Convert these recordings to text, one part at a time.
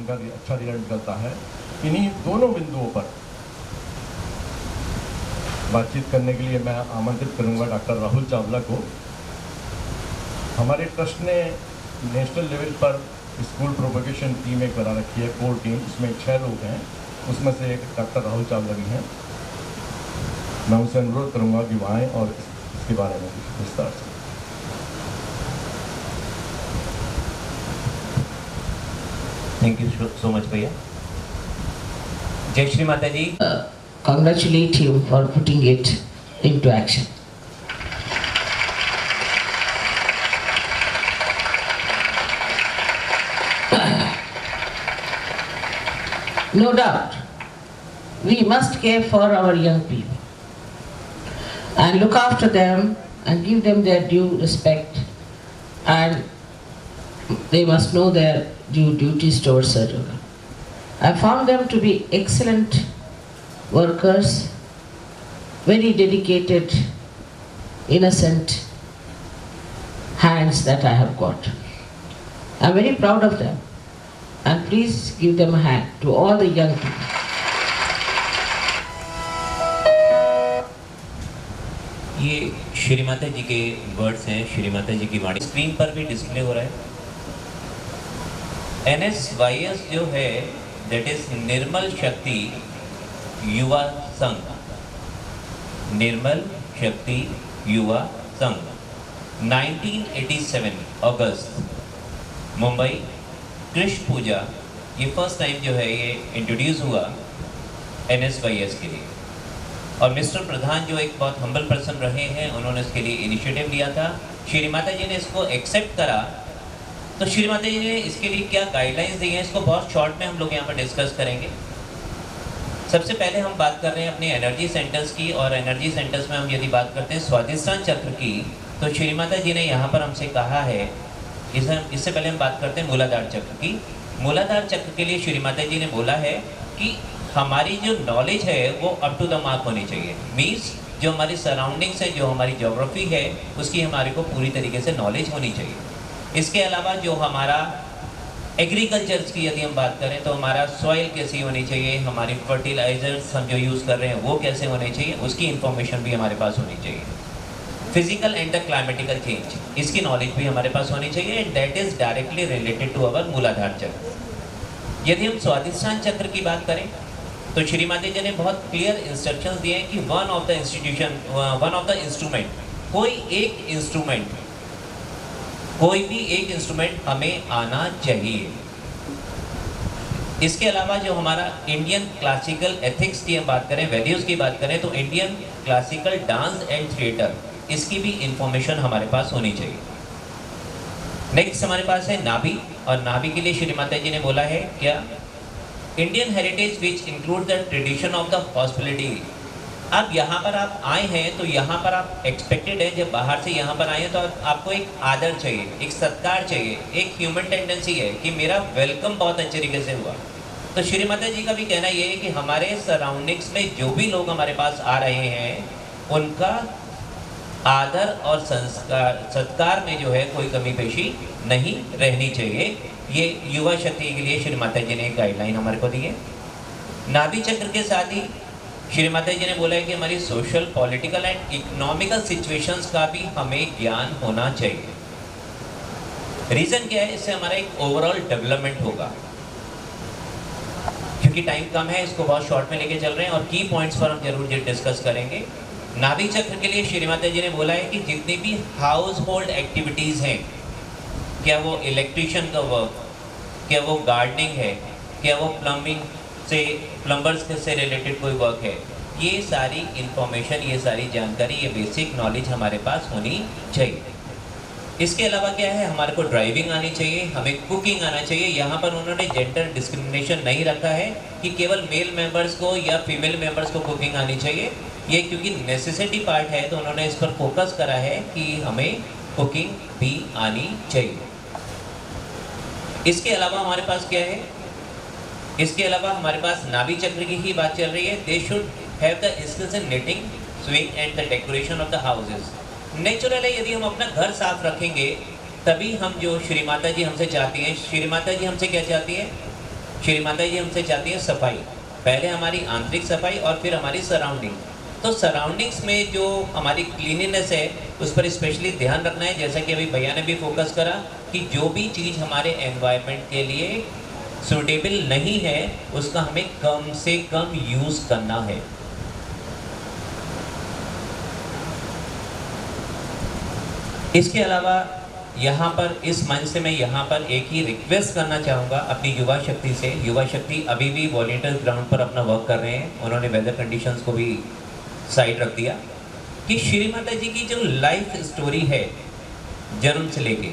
इनका अच्छा रिजल्ट निकलता है। इन्हीं दोनों बिंदुओं पर बातचीत करने के लिए मैं आमंत्रित करूंगा डॉक्टर राहुल चावला को। हमारे ट्रस्ट ने नेशनल लेवल पर स्कूल प्रोपेगेशन टीम एक बना रखी है, कोर टीम, उसमें 6 लोग हैं, उसमें से एक डॉक्टर राहुल चावला भी हैं। मैं उनसे अनुरोध करूंगा कि वहाँ आएँ और इसके बारे में विस्तार से। थैंक यू सो मच भैया। जय श्री माता जी। Congratulate him for putting it into action. No doubt, we must care for our young people and look after them and give them their due respect, and they must know their due duties towards children. I found them to be excellent workers, very dedicated, innocent hands that I have got. I'm very proud of them, and please give them a hand to all the young people. ये श्री माता जी के words हैं, श्री माता जी की वाणी screen पर भी display हो रहा है। NSYS जो है दैट इज निर्मल शक्ति युवा संघ, निर्मल शक्ति युवा संघ, 1987 अगस्त, मुंबई, कृष्ण पूजा, ये फर्स्ट टाइम जो है ये इंट्रोड्यूस हुआ NSYS के लिए। और मिस्टर प्रधान जो एक बहुत हम्बल पर्सन रहे हैं, उन्होंने इसके लिए इनिशिएटिव लिया था। श्री माता जी ने इसको एक्सेप्ट करा, तो श्री माता जी ने इसके लिए क्या गाइडलाइंस दी हैं, इसको बहुत शॉर्ट में हम लोग यहाँ पर डिस्कस करेंगे। सबसे पहले हम बात कर रहे हैं अपने एनर्जी सेंटर्स की, और एनर्जी सेंटर्स में हम यदि बात करते हैं स्वाधिष्ठान चक्र की, तो श्री माता जी ने यहाँ पर हमसे कहा है, इससे पहले हम बात करते हैं मूलाधार चक्र की। मूलाधार चक्र के लिए श्री माता जी ने बोला है कि हमारी जो नॉलेज है वो अप टू द मार्क होनी चाहिए। मीन्स जो हमारी सराउंडिंग्स है, जो हमारी ज्योग्राफी है, उसकी हमारे को पूरी तरीके से नॉलेज होनी चाहिए। इसके अलावा जो हमारा एग्रीकल्चर्स की यदि हम बात करें तो हमारा सॉइल कैसी होनी चाहिए, हमारी फर्टिलाइजर्स हम जो यूज़ कर रहे हैं वो कैसे होने चाहिए, उसकी इंफॉर्मेशन भी हमारे पास होनी चाहिए। Physical and the climatical change, इसकी नॉलेज भी हमारे पास होनी चाहिए, and that is directly related to our Muladhara chakra. यदि हम स्वाधिष्ठान चक्र की बात करें तो श्री माता जी ने बहुत क्लियर इंस्ट्रक्शंस दिए हैं कि वन ऑफ द इंस्ट्रूमेंट, कोई भी एक इंस्ट्रूमेंट हमें आना चाहिए। इसके अलावा जो हमारा इंडियन क्लासिकल एथिक्स की हम बात करें, वैल्यूज की बात करें, तो Indian classical dance and theatre, इसकी भी इंफॉर्मेशन हमारे पास होनी चाहिए। नेक्स्ट हमारे पास है नाभि, और नाभि के लिए श्री माता जी ने बोला है क्या, Indian heritage which include the tradition of the hospitality. अब यहाँ पर आप आए हैं तो यहाँ पर आप एक्सपेक्टेड है, जब बाहर से यहाँ पर आए हैं तो आपको एक आदर चाहिए, एक सत्कार चाहिए, एक ह्यूमन टेंडेंसी है कि मेरा वेलकम बहुत अच्छे तरीके से हुआ। तो श्री माता जी का भी कहना ये है कि हमारे सराउंडिंग्स में जो भी लोग हमारे पास आ रहे हैं उनका आदर और सत्कार में जो है कोई कमी पेशी नहीं रहनी चाहिए। ये युवा शक्ति के लिए श्री माता जी ने एक गाइडलाइन हमारे को दी है। नाभि चक्र के साथ ही श्री माता जी ने बोला है कि हमारी social, political and economical situations का भी हमें ज्ञान होना चाहिए। रीजन क्या है, इससे हमारा एक ओवरऑल डेवलपमेंट होगा। क्योंकि टाइम कम है, इसको बहुत शॉर्ट में लेके चल रहे हैं और की पॉइंट्स पर हम जरूर डिस्कस करेंगे। नाभि चक्र के लिए श्री माता जी ने बोला है कि जितनी भी हाउस होल्ड एक्टिविटीज़ हैं, क्या वो इलेक्ट्रिशियन का वर्क, क्या वो गार्डनिंग है, क्या वो प्लम्बिंग से, प्लम्बर्स से रिलेटेड कोई वर्क है, ये सारी इंफॉर्मेशन, ये सारी जानकारी, ये बेसिक नॉलेज हमारे पास होनी चाहिए। इसके अलावा क्या है, हमारे को ड्राइविंग आनी चाहिए, हमें कुकिंग आना चाहिए। यहाँ पर उन्होंने जेंडर डिस्क्रिमिनेशन नहीं रखा है कि केवल मेल मेंबर्स को या फीमेल मेंबर्स को कुकिंग आनी चाहिए। ये क्योंकि नेसेसिटी पार्ट है तो उन्होंने इस पर फोकस करा है कि हमें कुकिंग भी आनी चाहिए। इसके अलावा हमारे पास क्या है, इसके अलावा हमारे पास नाभि चक्र की ही बात चल रही है। They should have the skills in knitting, swing and the decoration of the houses. Natural है, यदि हम अपना घर साफ रखेंगे तभी हम, जो श्री माता जी हमसे चाहती हैं, श्री माता जी हमसे क्या चाहती है श्री माता जी हमसे चाहती है सफाई, पहले हमारी आंतरिक सफाई और फिर हमारी सराउंडिंग। तो सराउंडिंग्स में जो हमारी क्लीनिनेस है उस पर स्पेशली ध्यान रखना है। जैसा कि अभी भैया ने भी फोकस करा कि जो भी चीज़ हमारे एनवायरनमेंट के लिए सूटेबल नहीं है उसका हमें कम से कम यूज़ करना है। इसके अलावा यहाँ पर इस मंच से मैं यहाँ पर एक ही रिक्वेस्ट करना चाहूँगा अपनी युवा शक्ति से। युवा शक्ति अभी भी वॉलंटियर ग्राउंड पर अपना वर्क कर रहे हैं, उन्होंने वेदर कंडीशंस को भी साइड रख दिया कि श्री माता जी की जो लाइफ स्टोरी है जन्म से लेके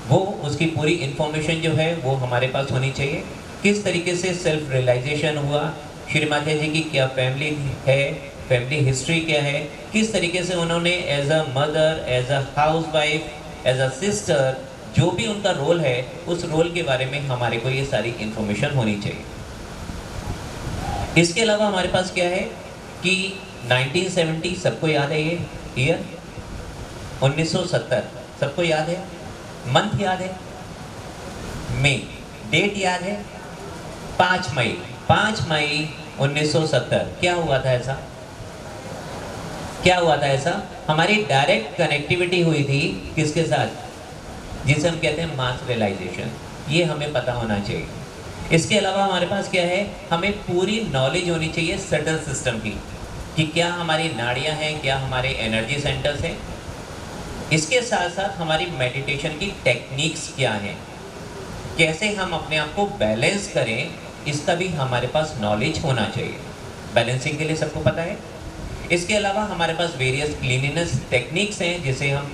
वो उसकी पूरी इन्फॉर्मेशन जो है वो हमारे पास होनी चाहिए। किस तरीके से सेल्फ रियलाइजेशन हुआ, श्री माता जी की क्या फैमिली है, फैमिली हिस्ट्री क्या है, किस तरीके से उन्होंने as a mother, as a housewife, as a sister जो भी उनका रोल है उस रोल के बारे में हमारे को ये सारी इन्फॉर्मेशन होनी चाहिए। इसके अलावा हमारे पास क्या है कि 1970 सबको याद है, ये ईयर 1970 सबको याद है, मंथ याद है, मई, डेट याद है 5 मई 1970। क्या हुआ था ऐसा, क्या हुआ था ऐसा? हमारी डायरेक्ट कनेक्टिविटी हुई थी किसके साथ, जिसे हम कहते हैं मास रियलाइजेशन। ये हमें पता होना चाहिए। इसके अलावा हमारे पास क्या है, हमें पूरी नॉलेज होनी चाहिए सटल सिस्टम की कि क्या हमारी नाड़ियाँ हैं, क्या हमारे एनर्जी सेंटर्स हैं। इसके साथ साथ हमारी मेडिटेशन की टेक्निक्स क्या हैं, कैसे हम अपने आप को बैलेंस करें, इसका भी हमारे पास नॉलेज होना चाहिए। बैलेंसिंग के लिए सबको पता है। इसके अलावा हमारे पास वेरियस क्लीनिनेस टेक्निक्स हैं जिसे हम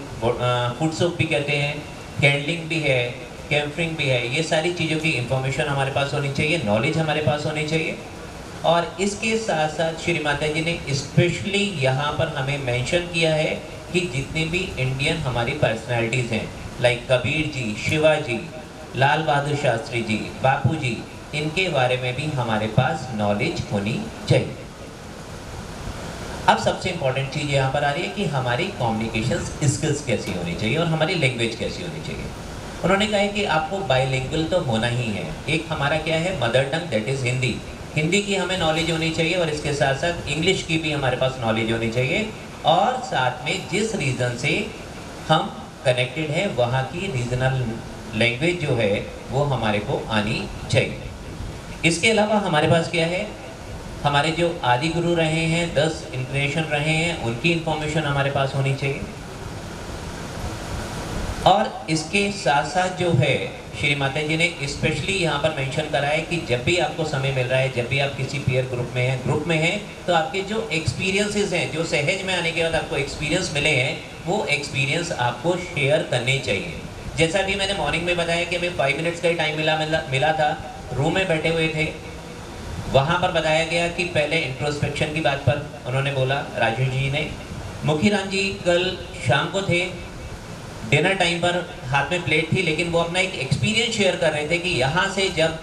फुट सोप भी कहते हैं, कैंडलिंग भी है, कैम्फरिंग भी है। ये सारी चीज़ों की इंफॉर्मेशन हमारे पास होनी चाहिए, नॉलेज हमारे पास होनी चाहिए। और इसके साथ साथ श्री माता जी ने स्पेशली यहाँ पर हमें मेंशन किया है कि जितनी भी इंडियन हमारी पर्सनैलिटीज़ हैं लाइक कबीर जी, शिवाजी, लाल बहादुर शास्त्री जी, बापू जी, इनके बारे में भी हमारे पास नॉलेज होनी चाहिए। अब सबसे इम्पॉर्टेंट चीज़ यहाँ पर आ रही है कि हमारी कम्युनिकेशन स्किल्स कैसी होनी चाहिए और हमारी लैंग्वेज कैसी होनी चाहिए। उन्होंने कहा है कि आपको बाइलिंगुअल तो होना ही है। एक हमारा क्या है, mother tongue, that is Hindi. Hindi की हमें नॉलेज होनी चाहिए और इसके साथ साथ इंग्लिश की भी हमारे पास नॉलेज होनी चाहिए। और साथ में जिस रीज़न से हम कनेक्टेड हैं वहाँ की रीजनल लैंग्वेज जो है वो हमारे को आनी चाहिए। इसके अलावा हमारे पास क्या है, हमारे जो आदि गुरु रहे हैं, 10 इंक्रेशन रहे हैं, उनकी इंफॉर्मेशन हमारे पास होनी चाहिए। और इसके साथ साथ जो है श्री माता जी ने स्पेशली यहाँ पर मेंशन करा है कि जब भी आपको समय मिल रहा है, जब भी आप किसी पीयर ग्रुप में हैं, तो आपके जो एक्सपीरियंसेस हैं, जो सहज में आने के बाद आपको एक्सपीरियंस मिले हैं, वो एक्सपीरियंस आपको शेयर करने चाहिए। जैसा भी मैंने मॉर्निंग में बताया कि हमें 5 मिनट्स का ही टाइम मिला था, रूम में बैठे हुए थे, वहाँ पर बताया गया कि पहले इंट्रोस्पेक्शन की बात पर उन्होंने बोला राजू जी ने। मुखीराम जी कल शाम को थे, डिनर टाइम पर हाथ में प्लेट थी, लेकिन वो अपना एक एक्सपीरियंस शेयर कर रहे थे कि यहाँ से जब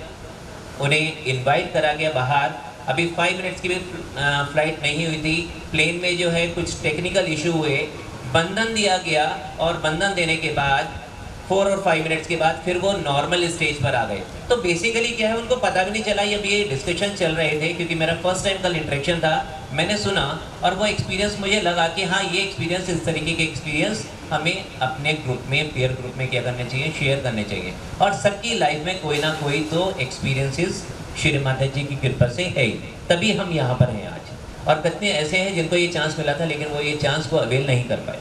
उन्हें इनवाइट करा गया बाहर, अभी 5 मिनट्स की भी फ्लाइट नहीं हुई थी, प्लेन में जो है कुछ टेक्निकल इशू हुए, बंधन दिया गया और बंधन देने के बाद 4 और 5 मिनट्स के बाद फिर वो नॉर्मल स्टेज पर आ गए। तो बेसिकली क्या है, उनको पता भी नहीं चला, ये ये डिस्कशन चल रहे थे, क्योंकि मेरा फर्स्ट टाइम कल इंटरेक्शन था, मैंने सुना और वो एक्सपीरियंस मुझे लगा कि हाँ, ये एक्सपीरियंस, इस तरीके के एक्सपीरियंस हमें अपने ग्रुप में, पीयर ग्रुप में क्या करने चाहिए, शेयर करने चाहिए। और सबकी लाइफ में कोई ना कोई तो एक्सपीरियंसेस श्री माता जी की कृपा से है ही, तभी हम यहाँ पर हैं आज। और कितने ऐसे हैं जिनको ये चांस मिला था लेकिन वो ये चांस को अवेल नहीं कर पाए।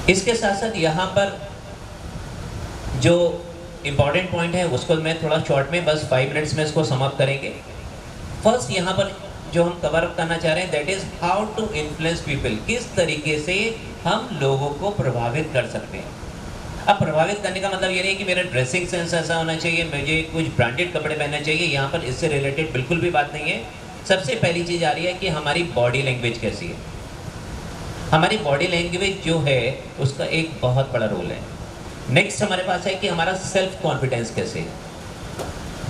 इसके साथ साथ यहाँ पर जो इम्पॉर्टेंट पॉइंट है उसको मैं थोड़ा शॉर्ट में, बस 5 मिनट्स में इसको समाप्त करेंगे। फर्स्ट यहाँ पर जो हम कवर अप करना चाह रहे हैं, that is how to influence people. किस तरीके से हम लोगों को प्रभावित कर सकते हैं। अब प्रभावित करने का मतलब ये नहीं कि मेरा ड्रेसिंग सेंस ऐसा होना चाहिए, मुझे कुछ ब्रांडेड कपड़े पहनने चाहिए, यहाँ पर इससे रिलेटेड बिल्कुल भी बात नहीं है। सबसे पहली चीज़ आ रही है कि हमारी बॉडी लैंग्वेज कैसी है। हमारी बॉडी लैंग्वेज जो है उसका एक बहुत बड़ा रोल है। नेक्स्ट हमारे पास है कि हमारा सेल्फ कॉन्फिडेंस कैसे है।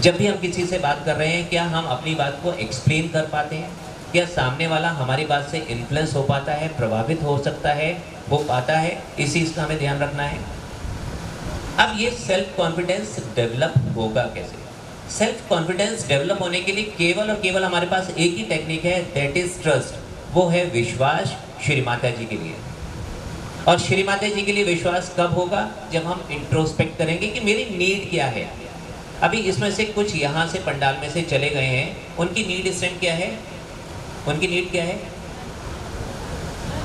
जब भी हम किसी से बात कर रहे हैं, क्या हम अपनी बात को एक्सप्लेन कर पाते हैं, क्या सामने वाला हमारी बात से इन्फ्लुएंस हो पाता है, प्रभावित हो सकता है, हो पाता है, इस चीज़ का हमें ध्यान रखना है। अब ये सेल्फ कॉन्फिडेंस डेवलप होगा कैसे? सेल्फ कॉन्फिडेंस डेवलप होने के लिए केवल और केवल हमारे पास एक ही टेक्निक है, दैट इज ट्रस्ट। वो है विश्वास श्री माता जी के लिए। और श्री माता जी के लिए विश्वास कब होगा? जब हम इंट्रोस्पेक्ट करेंगे कि मेरी नीड क्या है। अभी इसमें से कुछ यहाँ से पंडाल में से चले गए हैं, उनकी नीड इस टाइम क्या है? उनकी नीड क्या है?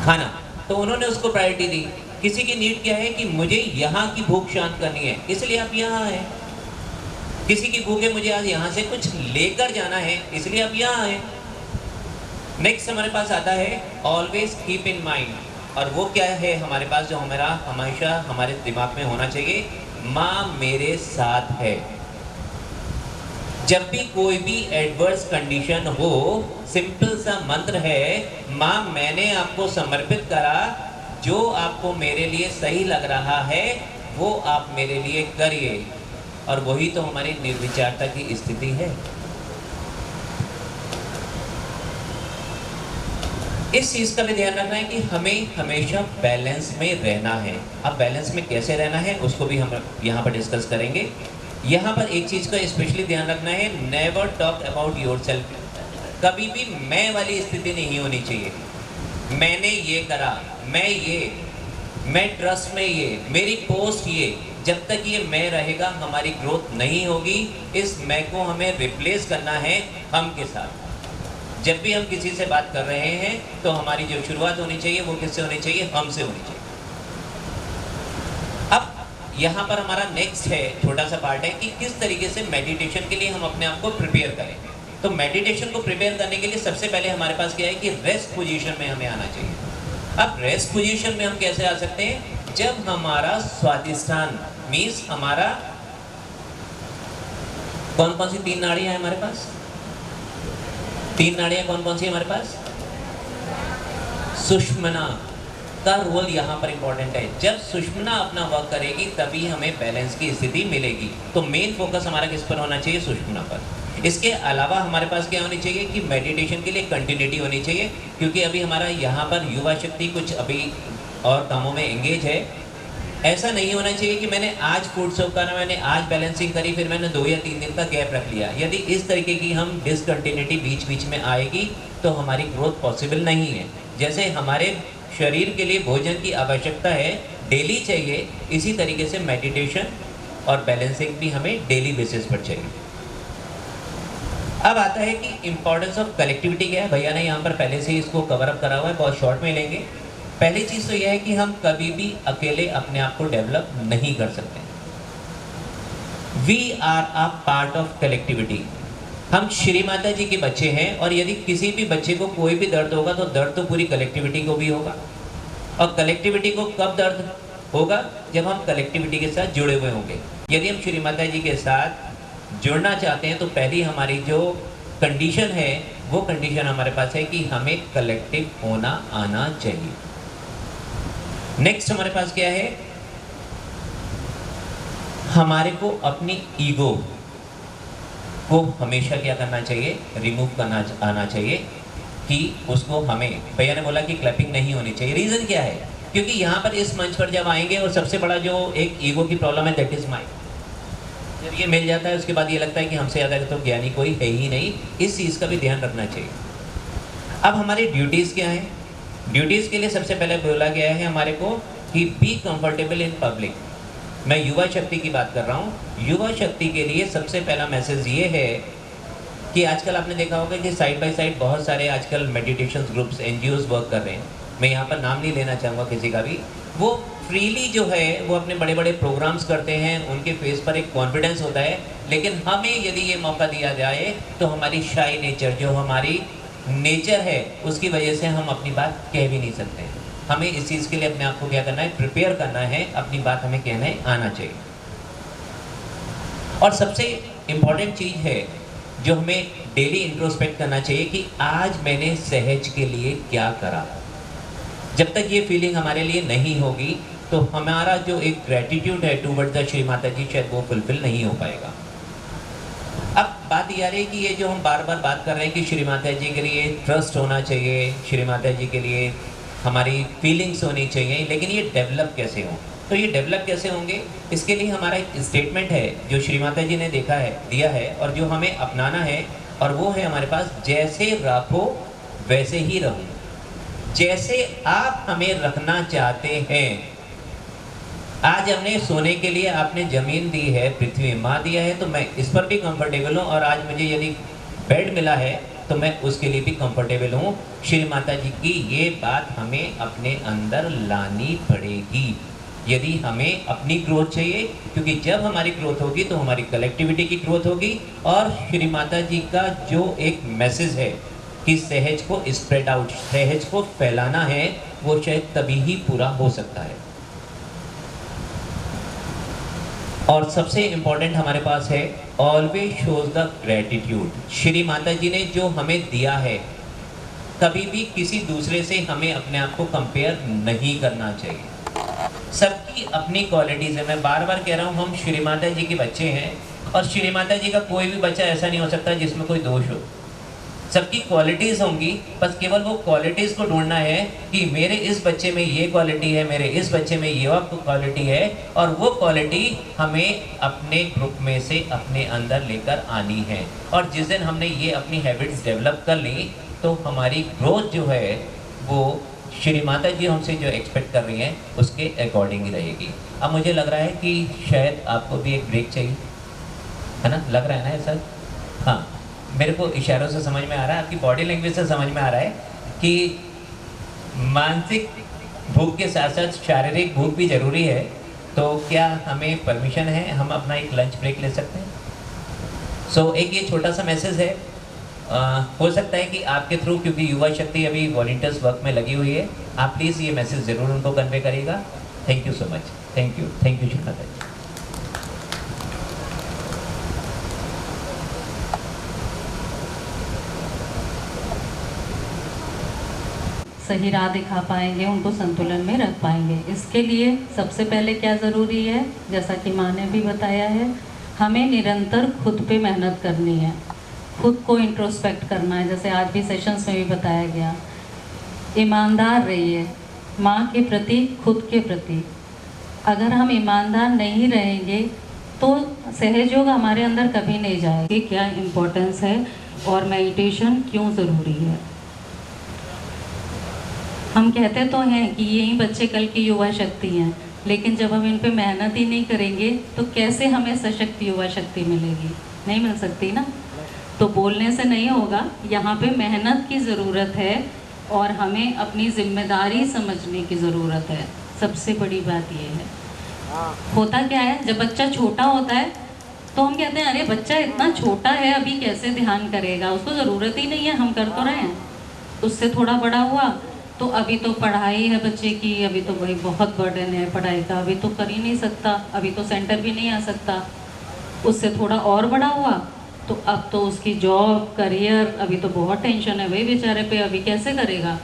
खाना, तो उन्होंने उसको प्रायोरिटी दी। किसी की नीड क्या है कि मुझे यहाँ की भूख शांत करनी है, इसलिए आप यहाँ आए। किसी की भूख है मुझे आज यहाँ से कुछ लेकर जाना है, इसलिए आप यहाँ आए। नेक्स्ट हमारे पास आता है ऑलवेज कीप इन माइंड, और वो क्या है हमारे पास जो हमारा हमेशा हमारे दिमाग में होना चाहिए? माँ मेरे साथ है। जब भी कोई भी एडवर्स कंडीशन हो, सिंपल सा मंत्र है, माँ मैंने आपको समर्पित करा, जो आपको मेरे लिए सही लग रहा है वो आप मेरे लिए करिए। और वही तो हमारी निर्विचारता की स्थिति है। इस चीज़ का भी ध्यान रखना है कि हमें हमेशा बैलेंस में रहना है। अब बैलेंस में कैसे रहना है उसको भी हम यहाँ पर डिस्कस करेंगे। यहाँ पर एक चीज़ का स्पेशली ध्यान रखना है, नेवर टॉक अबाउट योरसेल्फ। कभी भी मैं वाली स्थिति नहीं होनी चाहिए। मैंने ये करा, मैं ट्रस्ट में ये, मेरी पोस्ट ये, जब तक ये मैं रहेगा हमारी ग्रोथ नहीं होगी। इस मैं को हमें रिप्लेस करना है हम के साथ। जब भी हम किसी से बात कर रहे हैं तो हमारी जो शुरुआत होनी चाहिए वो किससे होनी चाहिए? हमसे होनी चाहिए। अब यहाँ पर हमारा नेक्स्ट है छोटा सा पार्ट है कि किस तरीके से मेडिटेशन के लिए हम अपने आप को प्रिपेयर करें। तो मेडिटेशन को प्रिपेयर करने के लिए सबसे पहले हमारे पास क्या है कि रेस्ट पोजीशन में हमें आना चाहिए। अब रेस्ट पोजीशन में हम कैसे आ सकते हैं? जब हमारा स्वादिष्ठान मीन्स हमारा कौन कौन सी 3 नाड़ियां हैं हमारे पास? 3 नाड़ियां कौन कौन सी हमारे पास? सुषुम्ना का रोल यहाँ पर इंपॉर्टेंट है। जब सुषुम्ना अपना वर्क करेगी तभी हमें बैलेंस की स्थिति मिलेगी। तो मेन फोकस हमारा किस पर होना चाहिए? सुषुम्ना पर। इसके अलावा हमारे पास क्या होनी चाहिए कि मेडिटेशन के लिए कंटिन्यूटी होनी चाहिए, क्योंकि अभी हमारा यहाँ पर युवा शक्ति कुछ अभी और कामों में एंगेज है। ऐसा नहीं होना चाहिए कि मैंने आज फूड सोप करा, मैंने आज बैलेंसिंग करी, फिर मैंने 2 या 3 दिन का गैप रख लिया। यदि इस तरीके की हम डिसकंटिन्यूटी बीच बीच में आएगी तो हमारी ग्रोथ पॉसिबल नहीं है। जैसे हमारे शरीर के लिए भोजन की आवश्यकता है, डेली चाहिए, इसी तरीके से मेडिटेशन और बैलेंसिंग भी हमें डेली बेसिस पर चाहिए। अब आता है कि इम्पोर्टेंस ऑफ कलेक्टिविटी क्या है। भैया ने यहाँ पर पहले से ही इसको कवर अप करा हुआ है, बहुत शॉर्ट में लेंगे। पहली चीज़ तो यह है कि हम कभी भी अकेले अपने आप को डेवलप नहीं कर सकते। We are a part of collectivity. हम श्री माता जी के बच्चे हैं, और यदि किसी भी बच्चे को कोई भी दर्द होगा तो दर्द तो पूरी कलेक्टिविटी को भी होगा। और कलेक्टिविटी को कब दर्द होगा? जब हम कलेक्टिविटी के साथ जुड़े हुए होंगे। यदि हम श्री माता जी के साथ जुड़ना चाहते हैं तो पहली हमारी जो कंडीशन है वो कंडीशन हमारे पास है कि हमें कलेक्टिव होना आना चाहिए। नेक्स्ट हमारे पास क्या है? हमारे को अपनी ईगो को हमेशा क्या करना चाहिए? रिमूव करना आना चाहिए कि उसको हमें, भैया ने बोला कि क्लैपिंग नहीं होनी चाहिए। रीज़न क्या है? क्योंकि यहाँ पर इस मंच पर जब आएंगे और सबसे बड़ा जो एक ईगो की प्रॉब्लम है दैट इज़ माइंड। जब ये मिल जाता है उसके बाद ये लगता है कि हमसे ज़्यादा तो ज्ञानी कोई है ही नहीं। इस चीज़ का भी ध्यान रखना चाहिए। अब हमारी ड्यूटीज़ क्या हैं? ड्यूटीज़ के लिए सबसे पहले बोला गया है हमारे को कि बी कंफर्टेबल इन पब्लिक। मैं युवा शक्ति की बात कर रहा हूँ। युवा शक्ति के लिए सबसे पहला मैसेज ये है कि आजकल आपने देखा होगा कि साइड बाय साइड बहुत सारे आजकल मेडिटेशन ग्रुप्स, NGOs वर्क कर रहे हैं। मैं यहाँ पर नाम नहीं लेना चाहूँगा किसी का भी। वो फ्रीली जो है वो अपने बड़े बड़े प्रोग्राम्स करते हैं, उनके फेस पर एक कॉन्फिडेंस होता है। लेकिन हमें यदि ये मौका दिया जाए तो हमारी शाई नेचर, जो हमारी नेचर है, उसकी वजह से हम अपनी बात कह भी नहीं सकते। हमें इस चीज़ के लिए अपने आप को क्या करना है? प्रिपेयर करना है। अपनी बात हमें कहने आना चाहिए। और सबसे इम्पॉर्टेंट चीज़ है जो हमें डेली इंट्रोस्पेक्ट करना चाहिए कि आज मैंने सहज के लिए क्या करा। जब तक ये फीलिंग हमारे लिए नहीं होगी तो हमारा जो एक ग्रेटिट्यूड है टूवर्ड द श्री माता जी शायद वो फुलफिल नहीं हो पाएगा। अब बात ये आ रही है कि ये जो हम बार बार बात कर रहे हैं कि श्री माता जी के लिए ट्रस्ट होना चाहिए, श्री माता जी के लिए हमारी फीलिंग्स होनी चाहिए, लेकिन ये डेवलप कैसे हो? तो ये डेवलप कैसे होंगे? इसके लिए हमारा एक स्टेटमेंट है जो श्री माता जी ने दिया है और जो हमें अपनाना है, और वो है हमारे पास, जैसे राखो वैसे ही रहो। जैसे आप हमें रखना चाहते हैं। आज हमने सोने के लिए आपने जमीन दी है, पृथ्वी माँ दिया है, तो मैं इस पर भी कंफर्टेबल हूँ, और आज मुझे यदि बेड मिला है तो मैं उसके लिए भी कंफर्टेबल हूँ। श्री माता जी की ये बात हमें अपने अंदर लानी पड़ेगी यदि हमें अपनी ग्रोथ चाहिए, क्योंकि जब हमारी ग्रोथ होगी तो हमारी कलेक्टिविटी की ग्रोथ होगी। और श्री माता जी का जो एक मैसेज है कि सहज को स्प्रेड आउट, सहज को फैलाना है, वो शायद तभी ही पूरा हो सकता है। और सबसे इम्पोर्टेंट हमारे पास है, always shows the gratitude. Shri Mata जी ने जो हमें दिया है, कभी भी किसी दूसरे से हमें अपने आप को कंपेयर नहीं करना चाहिए। सबकी अपनी क्वालिटीज़ है। मैं बार बार कह रहा हूँ, हम श्री माता जी के बच्चे हैं, और श्री माता जी का कोई भी बच्चा ऐसा नहीं हो सकता जिसमें कोई दोष हो। सबकी क्वालिटीज़ होंगी, बस केवल वो क्वालिटीज़ को ढूंढना है कि मेरे इस बच्चे में ये क्वालिटी है, मेरे इस बच्चे में ये क्वालिटी है, और वो क्वालिटी हमें अपने ग्रुप में से अपने अंदर लेकर आनी है। और जिस दिन हमने ये अपनी हैबिट्स डेवलप कर ली, तो हमारी ग्रोथ जो है वो श्री माता जी हमसे जो एक्सपेक्ट कर रही हैं उसके अकॉर्डिंग ही रहेगी। अब मुझे लग रहा है कि शायद आपको भी एक ब्रेक चाहिए, है ना? लग रहा है ना ऐसा? हाँ, मेरे को इशारों से समझ में आ रहा है, आपकी बॉडी लैंग्वेज से समझ में आ रहा है कि मानसिक भूख के साथ साथ शारीरिक भूख भी ज़रूरी है। तो क्या हमें परमिशन है, हम अपना एक लंच ब्रेक ले सकते हैं? सो एक ये छोटा सा मैसेज है, हो सकता है कि आपके थ्रू, क्योंकि युवा शक्ति अभी वॉलंटियर्स वर्क में लगी हुई है, आप प्लीज़ ये मैसेज ज़रूर उनको कन्वे करिएगा। Thank you so much. Thank you Shri Mata जी। सही राह दिखा पाएंगे, उनको संतुलन में रख पाएंगे। इसके लिए सबसे पहले क्या ज़रूरी है, जैसा कि माँ ने भी बताया है, हमें निरंतर खुद पे मेहनत करनी है, खुद को इंट्रोस्पेक्ट करना है। जैसे आज भी सेशंस में भी बताया गया, ईमानदार रहिए माँ के प्रति, खुद के प्रति। अगर हम ईमानदार नहीं रहेंगे तो सहयोग हमारे अंदर कभी नहीं जाएगी। क्या इम्पोर्टेंस है और मेडिटेशन क्यों ज़रूरी है। हम कहते तो हैं कि यही बच्चे कल की युवा शक्ति हैं, लेकिन जब हम इन पे मेहनत ही नहीं करेंगे तो कैसे हमें सशक्त युवा शक्ति मिलेगी? नहीं मिल सकती ना। तो बोलने से नहीं होगा, यहाँ पे मेहनत की ज़रूरत है और हमें अपनी जिम्मेदारी समझने की ज़रूरत है। सबसे बड़ी बात ये है। होता क्या है, जब बच्चा छोटा होता है तो हम कहते हैं अरे बच्चा इतना छोटा है, अभी कैसे ध्यान करेगा, उसको ज़रूरत ही नहीं है, हम कर तो रहे हैं। उससे थोड़ा बड़ा हुआ तो अभी तो पढ़ाई है बच्चे की, अभी तो भाई बहुत बर्डन है पढ़ाई का, अभी तो कर ही नहीं सकता, अभी तो सेंटर भी नहीं आ सकता। उससे थोड़ा और बड़ा हुआ तो अब तो उसकी जॉब, करियर, अभी तो बहुत टेंशन है भाई बेचारे पे, अभी कैसे करेगा,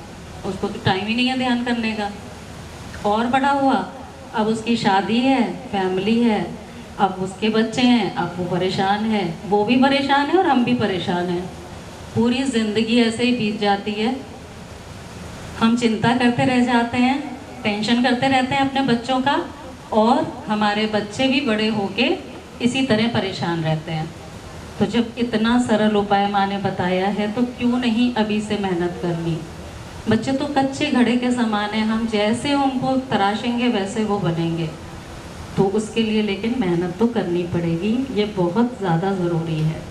उसको तो टाइम ही नहीं है ध्यान करने का। और बड़ा हुआ, अब उसकी शादी है, फैमिली है, अब उसके बच्चे हैं, अब वो परेशान है, वो भी परेशान है और हम भी परेशान हैं। पूरी ज़िंदगी ऐसे ही बीत जाती है। हम चिंता करते रह जाते हैं, टेंशन करते रहते हैं अपने बच्चों का, और हमारे बच्चे भी बड़े होके इसी तरह परेशान रहते हैं। तो जब इतना सरल उपाय माँ ने बताया है तो क्यों नहीं अभी से मेहनत करनी। बच्चे तो कच्चे घड़े के समान हैं, हम जैसे उनको तराशेंगे वैसे वो बनेंगे। तो उसके लिए लेकिन मेहनत तो करनी पड़ेगी, ये बहुत ज़्यादा ज़रूरी है।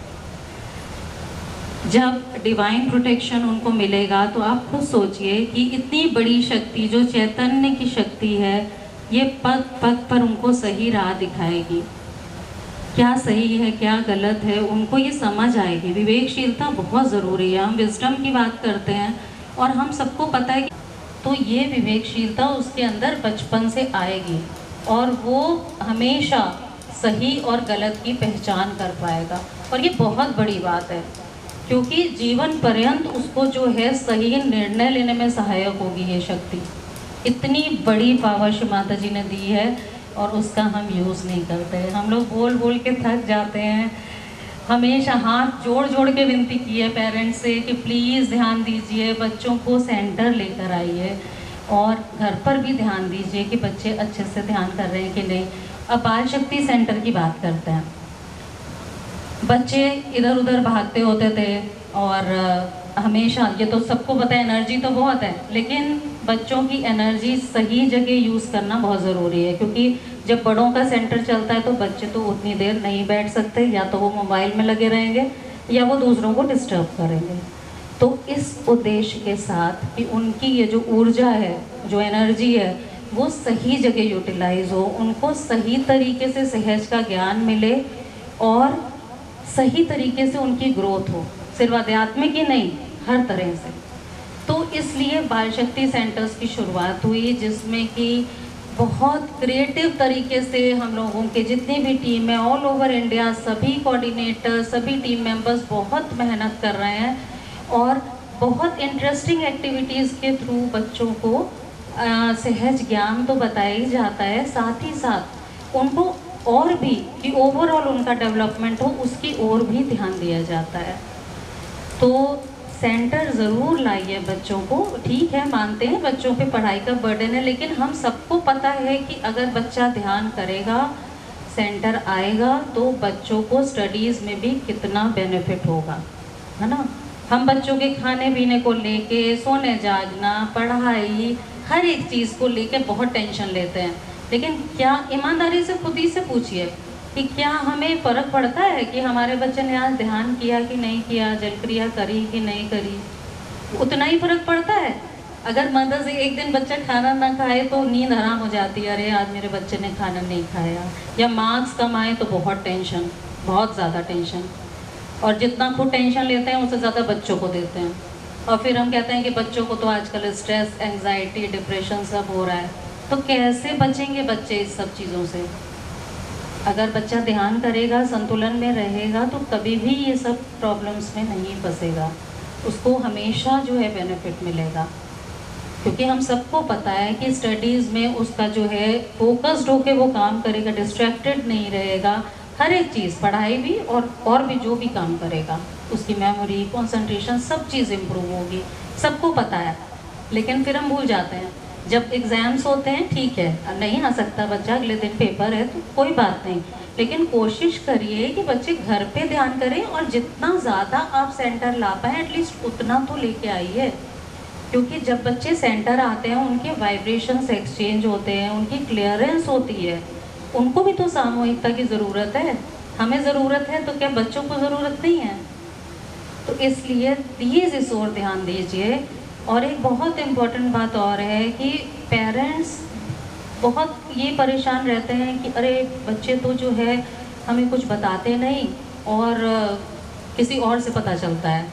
जब डिवाइन प्रोटेक्शन उनको मिलेगा तो आप खुद सोचिए कि इतनी बड़ी शक्ति जो चैतन्य की शक्ति है, ये पग पग पर उनको सही राह दिखाएगी। क्या सही है क्या गलत है उनको ये समझ आएगी। विवेकशीलता बहुत ज़रूरी है। हम विजडम की बात करते हैं और हम सबको पता है कि तो ये विवेकशीलता उसके अंदर बचपन से आएगी और वो हमेशा सही और गलत की पहचान कर पाएगा। और ये बहुत बड़ी बात है क्योंकि जीवन पर्यंत उसको जो है सही निर्णय लेने में सहायक होगी ये शक्ति। इतनी बड़ी पावर श्री माता जी ने दी है और उसका हम यूज़ नहीं करते। हम लोग बोल बोल के थक जाते हैं। हमेशा हाथ जोड़ जोड़ के विनती की है पेरेंट्स से कि प्लीज़ ध्यान दीजिए, बच्चों को सेंटर लेकर आइए। और घर पर भी ध्यान दीजिए कि बच्चे अच्छे से ध्यान कर रहे हैं कि नहीं। अब बाल शक्ति सेंटर की बात करते हैं। बच्चे इधर उधर भागते होते थे और हमेशा, ये तो सबको पता है, एनर्जी तो बहुत है, लेकिन बच्चों की एनर्जी सही जगह यूज़ करना बहुत ज़रूरी है, क्योंकि जब बड़ों का सेंटर चलता है तो बच्चे तो उतनी देर नहीं बैठ सकते, या तो वो मोबाइल में लगे रहेंगे या वो दूसरों को डिस्टर्ब करेंगे। तो इस उद्देश्य के साथ कि उनकी ये जो ऊर्जा है, जो एनर्जी है, वो सही जगह यूटिलाइज हो, उनको सही तरीके से सहज का ज्ञान मिले और सही तरीके से उनकी ग्रोथ हो, सिर्फ आध्यात्मिक ही नहीं, हर तरह से। तो इसलिए बाल शक्ति सेंटर्स की शुरुआत हुई, जिसमें कि बहुत क्रिएटिव तरीके से हम लोगों के जितनी भी टीम है ऑल ओवर इंडिया, सभी कोऑर्डिनेटर, सभी टीम मेंबर्स बहुत मेहनत कर रहे हैं और बहुत इंटरेस्टिंग एक्टिविटीज़ के थ्रू बच्चों को सहज ज्ञान तो बताया ही जाता है, साथ ही साथ उनको और भी कि ओवरऑल उनका डेवलपमेंट हो, उसकी ओर भी ध्यान दिया जाता है। तो सेंटर ज़रूर लाइए बच्चों को। ठीक है, मानते हैं बच्चों पे पढ़ाई का बर्डन है, लेकिन हम सबको पता है कि अगर बच्चा ध्यान करेगा, सेंटर आएगा, तो बच्चों को स्टडीज़ में भी कितना बेनिफिट होगा, है ना। हम बच्चों के खाने पीने को लेके, सोने जागना, पढ़ाई, हर एक चीज़ को लेके बहुत टेंशन लेते हैं, लेकिन क्या ईमानदारी से खुद ही से पूछिए कि क्या हमें फ़र्क पड़ता है कि हमारे बच्चे ने आज ध्यान किया कि नहीं किया, जल क्रिया करी कि नहीं करी? उतना ही फ़र्क पड़ता है। अगर मदर से एक दिन बच्चा खाना ना खाए तो नींद हराम हो जाती है, अरे आज मेरे बच्चे ने खाना नहीं खाया, या मार्क्स कम आए तो बहुत टेंशन, बहुत ज़्यादा टेंशन, और जितना खुद टेंशन लेते हैं उससे ज़्यादा बच्चों को देते हैं। और फिर हम कहते हैं कि बच्चों को तो आजकल स्ट्रेस, एंग्जाइटी, डिप्रेशन सब हो रहा है। तो कैसे बचेंगे बच्चे इस सब चीज़ों से? अगर बच्चा ध्यान करेगा, संतुलन में रहेगा, तो कभी भी ये सब प्रॉब्लम्स में नहीं फंसेगा, उसको हमेशा जो है बेनिफिट मिलेगा। क्योंकि हम सबको पता है कि स्टडीज़ में उसका जो है फोकस्ड होके वो काम करेगा, डिस्ट्रैक्टेड नहीं रहेगा, हर एक चीज़, पढ़ाई भी और भी जो भी काम करेगा, उसकी मेमोरी, कंसंट्रेशन, सब चीज़ इम्प्रूव होगी, सबको पता है। लेकिन फिर हम भूल जाते हैं, जब एग्ज़ाम्स होते हैं, ठीक है नहीं आ सकता बच्चा, अगले दिन पेपर है तो कोई बात नहीं, लेकिन कोशिश करिए कि बच्चे घर पे ध्यान करें और जितना ज़्यादा आप सेंटर ला पाएँ एटलीस्ट उतना तो लेके आइए। क्योंकि जब बच्चे सेंटर आते हैं उनके वाइब्रेशंस एक्सचेंज होते हैं, उनकी क्लियरेंस होती है, उनको भी तो सामूहिकता की ज़रूरत है। हमें ज़रूरत है तो क्या बच्चों को ज़रूरत नहीं है? तो इसलिए प्लीज़ इस ओर ध्यान दीजिए। और एक बहुत इम्पॉर्टेंट बात और है कि पेरेंट्स बहुत ये परेशान रहते हैं कि अरे बच्चे तो जो है हमें कुछ बताते नहीं और किसी और से पता चलता है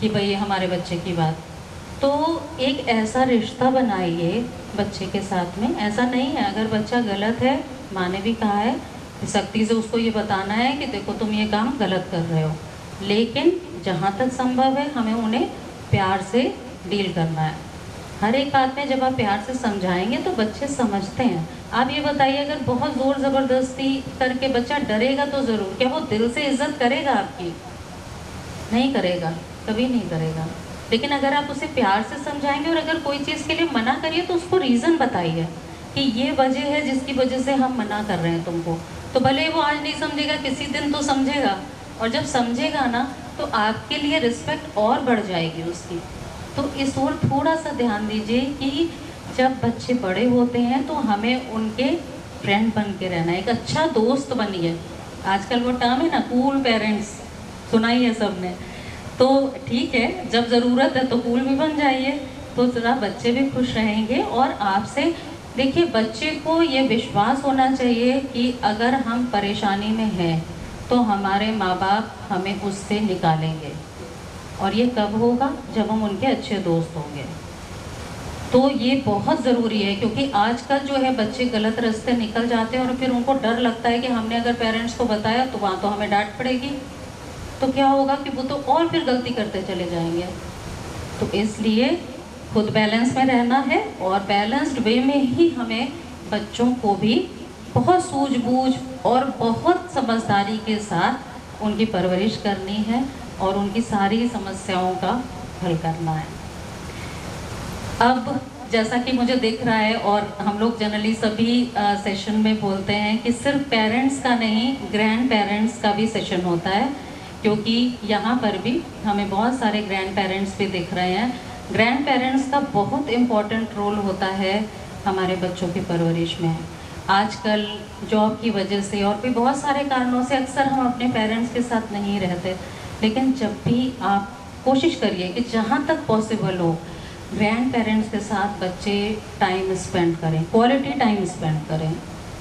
कि भाई हमारे बच्चे की बात। तो एक ऐसा रिश्ता बनाइए बच्चे के साथ में, ऐसा नहीं है अगर बच्चा गलत है, माँ ने भी कहा है, सख्ती से उसको ये बताना है कि देखो तुम ये काम गलत कर रहे हो, लेकिन जहाँ तक संभव है हमें उन्हें प्यार से डील करना है। हर एक बात में जब आप प्यार से समझाएंगे तो बच्चे समझते हैं। आप ये बताइए, अगर बहुत ज़ोर ज़बरदस्ती करके बच्चा डरेगा तो ज़रूर, क्या वो दिल से इज्जत करेगा आपकी? नहीं करेगा, कभी नहीं करेगा। लेकिन अगर आप उसे प्यार से समझाएंगे और अगर कोई चीज़ के लिए मना करिए तो उसको रीज़न बताइए कि ये वजह है जिसकी वजह से हम मना कर रहे हैं तुमको, तो भले वो आज नहीं समझेगा, किसी दिन तो समझेगा, और जब समझेगा ना तो आपके लिए रिस्पेक्ट और बढ़ जाएगी उसकी। तो इस ओर थोड़ा सा ध्यान दीजिए कि जब बच्चे बड़े होते हैं तो हमें उनके फ्रेंड बन के रहना है, एक अच्छा दोस्त बनिए। आजकल वो टर्म है ना, कूल पेरेंट्स, सुना ही है सबने। तो ठीक है, जब ज़रूरत है तो कूल भी बन जाइए, तो ज़रा बच्चे भी खुश रहेंगे। और आपसे देखिए, बच्चे को ये विश्वास होना चाहिए कि अगर हम परेशानी में हैं तो हमारे माँ बाप हमें उससे निकालेंगे, और ये कब होगा? जब हम उनके अच्छे दोस्त होंगे। तो ये बहुत ज़रूरी है, क्योंकि आजकल जो है बच्चे गलत रास्ते निकल जाते हैं और फिर उनको डर लगता है कि हमने अगर पेरेंट्स को बताया तो वहाँ तो हमें डांट पड़ेगी, तो क्या होगा कि वो तो और फिर गलती करते चले जाएंगे। तो इसलिए खुद बैलेंस में रहना है और बैलेंस्ड वे में ही हमें बच्चों को भी बहुत सूझबूझ और बहुत समझदारी के साथ उनकी परवरिश करनी है और उनकी सारी समस्याओं का हल करना है। अब जैसा कि मुझे दिख रहा है और हम लोग जनरली सभी सेशन में बोलते हैं कि सिर्फ पेरेंट्स का नहीं, ग्रैंड पेरेंट्स का भी सेशन होता है, क्योंकि यहाँ पर भी हमें बहुत सारे ग्रैंड पेरेंट्स भी दिख रहे हैं। ग्रैंड पेरेंट्स का बहुत इम्पॉर्टेंट रोल होता है हमारे बच्चों की परवरिश में। आजकल जॉब की वजह से और भी बहुत सारे कारणों से अक्सर हम अपने पेरेंट्स के साथ नहीं रहते, लेकिन जब भी आप कोशिश करिए कि जहाँ तक पॉसिबल हो ग्रैंड पेरेंट्स के साथ बच्चे टाइम स्पेंड करें, क्वालिटी टाइम स्पेंड करें,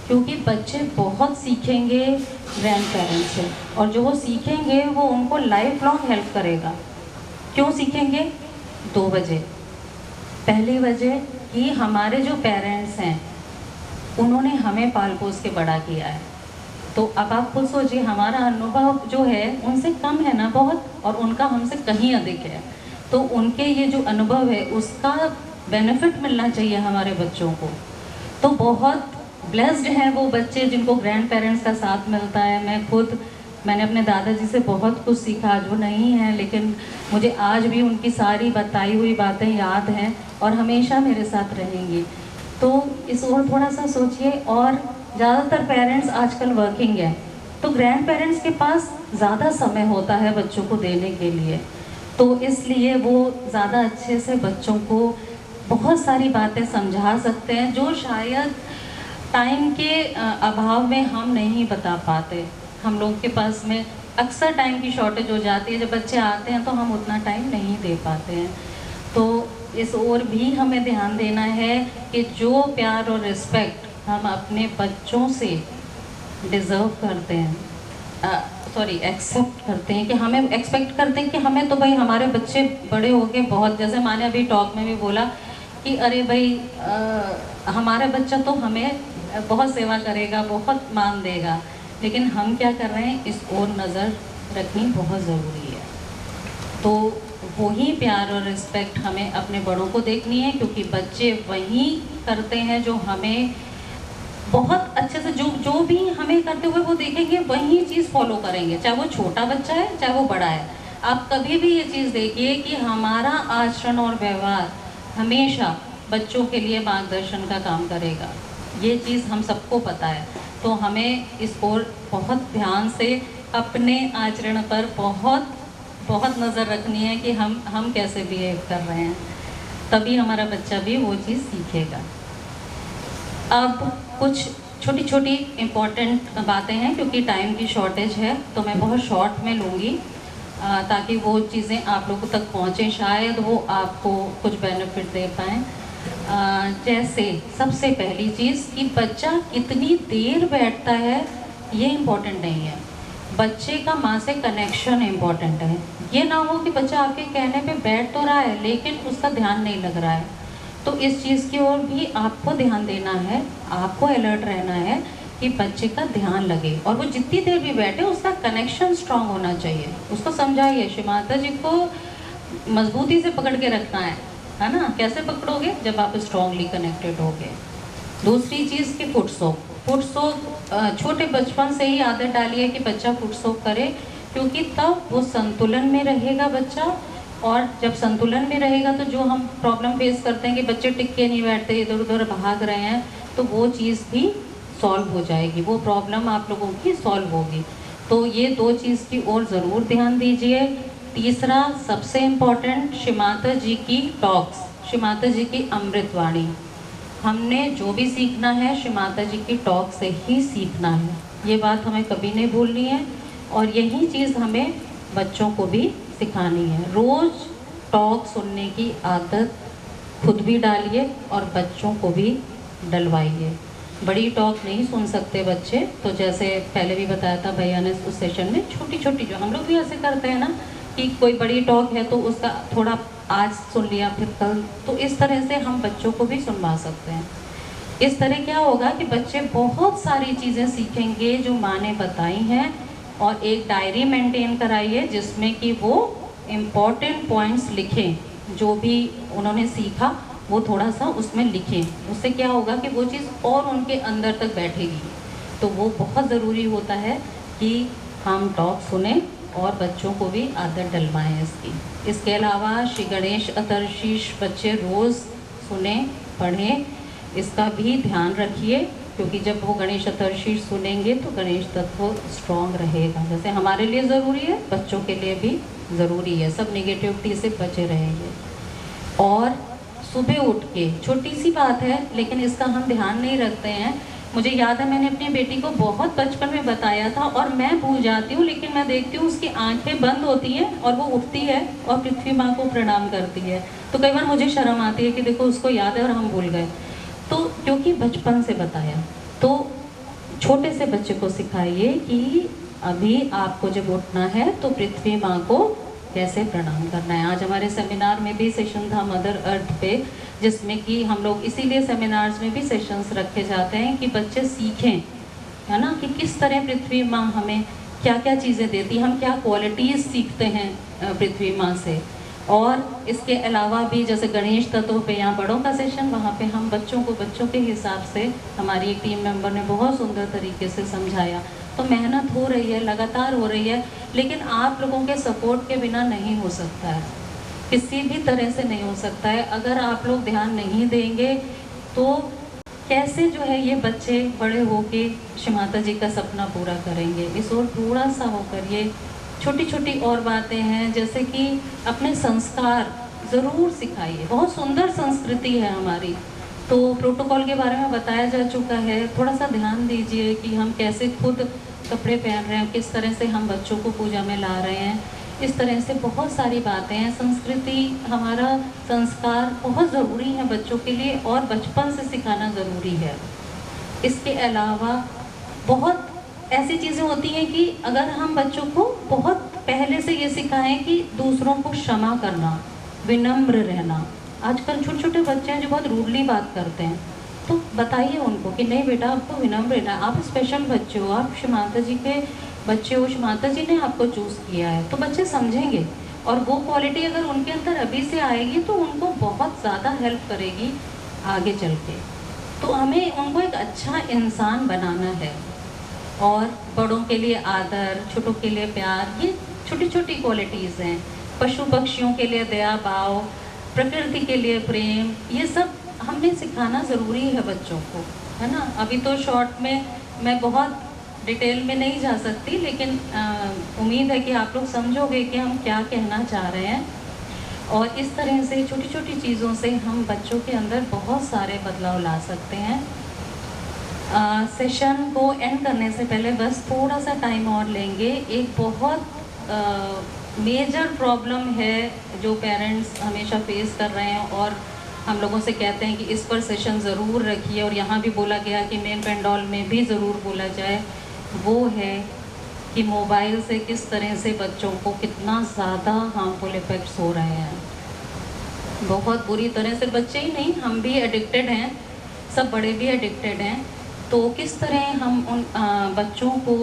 क्योंकि बच्चे बहुत सीखेंगे ग्रैंड पेरेंट्स से, और जो वो सीखेंगे वो उनको लाइफ लॉन्ग हेल्प करेगा। क्यों सीखेंगे? 2 वजह। पहली वजह कि हमारे जो पेरेंट्स हैं उन्होंने हमें पाल पोस के बड़ा किया है, तो अब आप खुद सोचिए हमारा अनुभव जो है उनसे कम है ना बहुत, और उनका हमसे कहीं अधिक है, तो उनके ये जो अनुभव है उसका बेनिफिट मिलना चाहिए हमारे बच्चों को। तो बहुत ब्लेस्ड हैं वो बच्चे जिनको ग्रैंड पेरेंट्स का साथ मिलता है। मैंने अपने दादाजी से बहुत कुछ सीखा, आज वो नहीं है, लेकिन मुझे आज भी उनकी सारी बताई हुई बातें याद हैं और हमेशा मेरे साथ रहेंगी। तो इस ओर थोड़ा सा सोचिए। और ज़्यादातर पेरेंट्स आजकल वर्किंग है, तो ग्रैंड पेरेंट्स के पास ज़्यादा समय होता है बच्चों को देने के लिए, तो इसलिए वो ज़्यादा अच्छे से बच्चों को बहुत सारी बातें समझा सकते हैं जो शायद टाइम के अभाव में हम नहीं बता पाते। हम लोग के पास में अक्सर टाइम की शॉर्टेज हो जाती है, जब बच्चे आते हैं तो हम उतना टाइम नहीं दे पाते हैं। तो इस ओर भी हमें ध्यान देना है कि जो प्यार और रिस्पेक्ट हम अपने बच्चों से डिज़र्व करते हैं, एक्सेप्ट करते हैं, कि हमें एक्सपेक्ट करते हैं कि हमें तो भाई हमारे बच्चे बड़े हो गए बहुत, जैसे मैंने अभी टॉक में भी बोला कि अरे भाई हमारा बच्चा तो हमें बहुत सेवा करेगा, बहुत मान देगा, लेकिन हम क्या कर रहे हैं इस ओर नज़र रखनी बहुत ज़रूरी है। तो वही प्यार और रिस्पेक्ट हमें अपने बड़ों को देखनी है, क्योंकि बच्चे वही करते हैं जो हमें बहुत अच्छे से जो भी हमें करते हुए वो देखेंगे, वही चीज़ फॉलो करेंगे, चाहे वो छोटा बच्चा है चाहे वो बड़ा है। आप कभी भी ये चीज़ देखिए कि हमारा आचरण और व्यवहार हमेशा बच्चों के लिए मार्गदर्शन का काम करेगा, ये चीज़ हम सबको पता है। तो हमें इस ओर बहुत ध्यान से अपने आचरण पर बहुत नज़र रखनी है कि हम कैसे बिहेव कर रहे हैं, तभी हमारा बच्चा भी वो चीज़ सीखेगा। अब कुछ छोटी छोटी इम्पॉर्टेंट बातें हैं, क्योंकि टाइम की शॉर्टेज है तो मैं बहुत शॉर्ट में लूँगी ताकि वो चीज़ें आप लोगों तक पहुँचें, शायद वो आपको कुछ बेनिफिट दे पाएँ। जैसे सबसे पहली चीज़ कि बच्चा कितनी देर बैठता है ये इम्पोर्टेंट नहीं है, बच्चे का माँ से कनेक्शन इम्पोर्टेंट है। ये ना हो कि बच्चा आपके कहने पे बैठ तो रहा है लेकिन उसका ध्यान नहीं लग रहा है, तो इस चीज़ की ओर भी आपको ध्यान देना है, आपको अलर्ट रहना है कि बच्चे का ध्यान लगे, और वो जितनी देर भी बैठे उसका कनेक्शन स्ट्रांग होना चाहिए। उसको समझाइए, श्री माता जी को मजबूती से पकड़ के रखना है ना। कैसे पकड़ोगे? जब आप स्ट्रांगली कनेक्टेड होगे। दूसरी चीज़ कि फुट सोक छोटे बचपन से ही आदत डालिए कि बच्चा फुट सोक करे, क्योंकि तब वो संतुलन में रहेगा बच्चा, और जब संतुलन में रहेगा तो जो हम प्रॉब्लम फेस करते हैं कि बच्चे टिक के नहीं बैठते, इधर उधर भाग रहे हैं, तो वो चीज़ भी सॉल्व हो जाएगी, वो प्रॉब्लम आप लोगों की सॉल्व होगी। तो ये 2 चीज़ की ओर ज़रूर ध्यान दीजिए। तीसरा सबसे इम्पॉर्टेंट, श्री माता जी की टॉक्स, श्री माता जी की अमृतवाणी। हमने जो भी सीखना है श्री माता जी की टॉक से ही सीखना है, ये बात हमें कभी नहीं भूलनी है, और यही चीज़ हमें बच्चों को भी सिखानी है। रोज़ टॉक सुनने की आदत खुद भी डालिए और बच्चों को भी डलवाइए। बड़ी टॉक नहीं सुन सकते बच्चे, तो जैसे पहले भी बताया था भैया ने उस सेशन में, छोटी छोटी जो हम लोग भी ऐसे करते हैं ना कि कोई बड़ी टॉक है तो उसका थोड़ा आज सुन लिया फिर कल, तो इस तरह से हम बच्चों को भी सुनवा सकते हैं। इस तरह क्या होगा कि बच्चे बहुत सारी चीज़ें सीखेंगे जो माँ ने बताई हैं, और एक डायरी मेंटेन कराइए जिसमें कि वो इम्पॉर्टेंट पॉइंट्स लिखें, जो भी उन्होंने सीखा वो थोड़ा सा उसमें लिखें। उससे क्या होगा कि वो चीज़ और उनके अंदर तक बैठेगी। तो वो बहुत ज़रूरी होता है कि हम टॉक सुने और बच्चों को भी आदत डलवाएं इसकी। इसके अलावा श्री गणेश अतरशीष बच्चे रोज़ सुने, पढ़ें, इसका भी ध्यान रखिए, क्योंकि जब वो गणेश चतुर्थी सुनेंगे तो गणेश तत्व स्ट्रॉन्ग रहेगा। जैसे हमारे लिए ज़रूरी है, बच्चों के लिए भी ज़रूरी है, सब नेगेटिविटी से बचे रहेंगे। और सुबह उठ के, छोटी सी बात है लेकिन इसका हम ध्यान नहीं रखते हैं। मुझे याद है मैंने अपनी बेटी को बहुत बचपन में बताया था और मैं भूल जाती हूँ, लेकिन मैं देखती हूँ उसकी आंखें बंद होती हैं और वो उठती है और पृथ्वी माँ को प्रणाम करती है। तो कई बार मुझे शर्म आती है कि देखो उसको याद है और हम भूल गए। तो क्योंकि बचपन से बताया, तो छोटे से बच्चे को सिखाइए कि अभी आपको जब उठना है तो पृथ्वी माँ को कैसे प्रणाम करना है। आज हमारे सेमिनार में भी सेशन था मदर अर्थ पे, जिसमें कि हम लोग इसीलिए सेमिनार्स में भी सेशंस रखे जाते हैं कि बच्चे सीखें, है ना, कि किस तरह पृथ्वी माँ हमें क्या क्या चीज़ें देती, हम क्या क्वालिटीज़ सीखते हैं पृथ्वी माँ से। और इसके अलावा भी जैसे गणेश तत्व पे यहाँ बड़ों का सेशन, वहाँ पे हम बच्चों को बच्चों के हिसाब से, हमारी एक टीम मेंबर ने बहुत सुंदर तरीके से समझाया। तो मेहनत हो रही है, लगातार हो रही है, लेकिन आप लोगों के सपोर्ट के बिना नहीं हो सकता है, किसी भी तरह से नहीं हो सकता है। अगर आप लोग ध्यान नहीं देंगे तो कैसे जो है ये बच्चे बड़े होके श्री माता जी का सपना पूरा करेंगे। इस और थोड़ा सा होकर ये छोटी छोटी और बातें हैं, जैसे कि अपने संस्कार ज़रूर सिखाइए। बहुत सुंदर संस्कृति है हमारी, तो प्रोटोकॉल के बारे में बताया जा चुका है, थोड़ा सा ध्यान दीजिए कि हम कैसे खुद कपड़े पहन रहे हैं, किस तरह से हम बच्चों को पूजा में ला रहे हैं। इस तरह से बहुत सारी बातें हैं। संस्कृति, हमारा संस्कार बहुत ज़रूरी है बच्चों के लिए और बचपन से सिखाना ज़रूरी है। इसके अलावा बहुत ऐसी चीज़ें होती हैं कि अगर हम बच्चों को बहुत पहले से ये सिखाएं कि दूसरों को क्षमा करना, विनम्र रहना। आजकल छोटे छोटे बच्चे हैं जो बहुत रूडली बात करते हैं, तो बताइए उनको कि नहीं बेटा, आपको विनम्र रहना, आप स्पेशल बच्चे हो, आप श्री माता जी के बच्चे हो, श्री माता जी ने आपको चूज़ किया है। तो बच्चे समझेंगे और वो क्वालिटी अगर उनके अंदर अभी से आएगी तो उनको बहुत ज़्यादा हेल्प करेगी आगे चल के। तो हमें उनको एक अच्छा इंसान बनाना है। और बड़ों के लिए आदर, छोटों के लिए प्यार, ये छोटी छोटी क्वालिटीज़ हैं। पशु पक्षियों के लिए दया भाव, प्रकृति के लिए प्रेम, ये सब हमने सिखाना ज़रूरी है बच्चों को, है ना। अभी तो शॉर्ट में मैं बहुत डिटेल में नहीं जा सकती, लेकिन उम्मीद है कि आप लोग समझोगे कि हम क्या कहना चाह रहे हैं। और इस तरह से छोटी छोटी चीज़ों से हम बच्चों के अंदर बहुत सारे बदलाव ला सकते हैं। सेशन को एंड करने से पहले बस थोड़ा सा टाइम और लेंगे। एक बहुत मेजर प्रॉब्लम है जो पेरेंट्स हमेशा फेस कर रहे हैं और हम लोगों से कहते हैं कि इस पर सेशन ज़रूर रखिए, और यहाँ भी बोला गया कि मेन पेंडॉल में भी ज़रूर बोला जाए, वो है कि मोबाइल से किस तरह से बच्चों को कितना ज़्यादा हार्मफुल इफ़ेक्ट्स हो रहे हैं। बहुत बुरी तरह से, बच्चे ही नहीं, हम भी एडिक्टेड हैं, सब बड़े भी एडिक्टेड हैं। तो किस तरह हम उन बच्चों को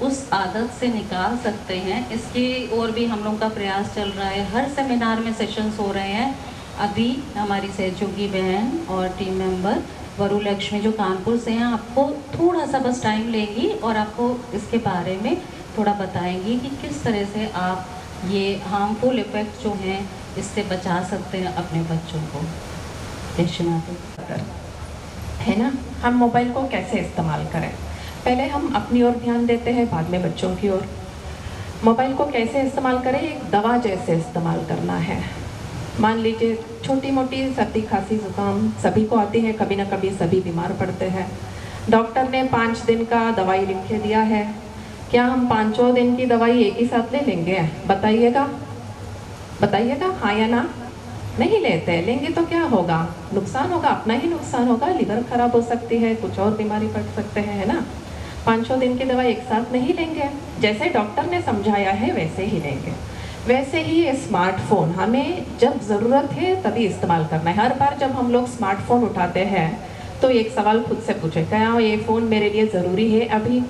उस आदत से निकाल सकते हैं, इसकी और भी हम लोगों का प्रयास चल रहा है। हर सेमिनार में सेशंस हो रहे हैं। अभी हमारी सहयोगी बहन और टीम मेंबर वरु लक्ष्मी जो कानपुर से हैं, आपको थोड़ा सा बस टाइम लेंगी और आपको इसके बारे में थोड़ा बताएंगी कि किस तरह से आप ये हार्मफुल इफ़ेक्ट जो हैं इससे बचा सकते हैं अपने बच्चों को। है ना, हम मोबाइल को कैसे इस्तेमाल करें। पहले हम अपनी ओर ध्यान देते हैं, बाद में बच्चों की ओर। मोबाइल को कैसे इस्तेमाल करें, एक दवा जैसे इस्तेमाल करना है। मान लीजिए छोटी मोटी सर्दी खांसी जुकाम सभी को आती है, कभी ना कभी सभी बीमार पड़ते हैं। डॉक्टर ने 5 दिन का दवाई लिख के दिया है, क्या हम 5 दिन की दवाई एक ही साथ ले लेंगे? बताइएगा, बताइएगा, हाँ या ना? नहीं लेते। लेंगे तो क्या होगा? नुकसान होगा, अपना ही नुकसान होगा, लिवर खराब हो सकती है, कुछ और बीमारी पड़ सकते हैं, है ना। 5 दिन की दवाई एक साथ नहीं लेंगे, जैसे डॉक्टर ने समझाया है वैसे ही लेंगे। वैसे ही स्मार्टफोन हमें जब ज़रूरत है तभी इस्तेमाल करना है। हर बार जब हम लोग स्मार्टफोन उठाते हैं तो एक सवाल खुद से पूछे, क्या ये फ़ोन मेरे लिए ज़रूरी है अभी?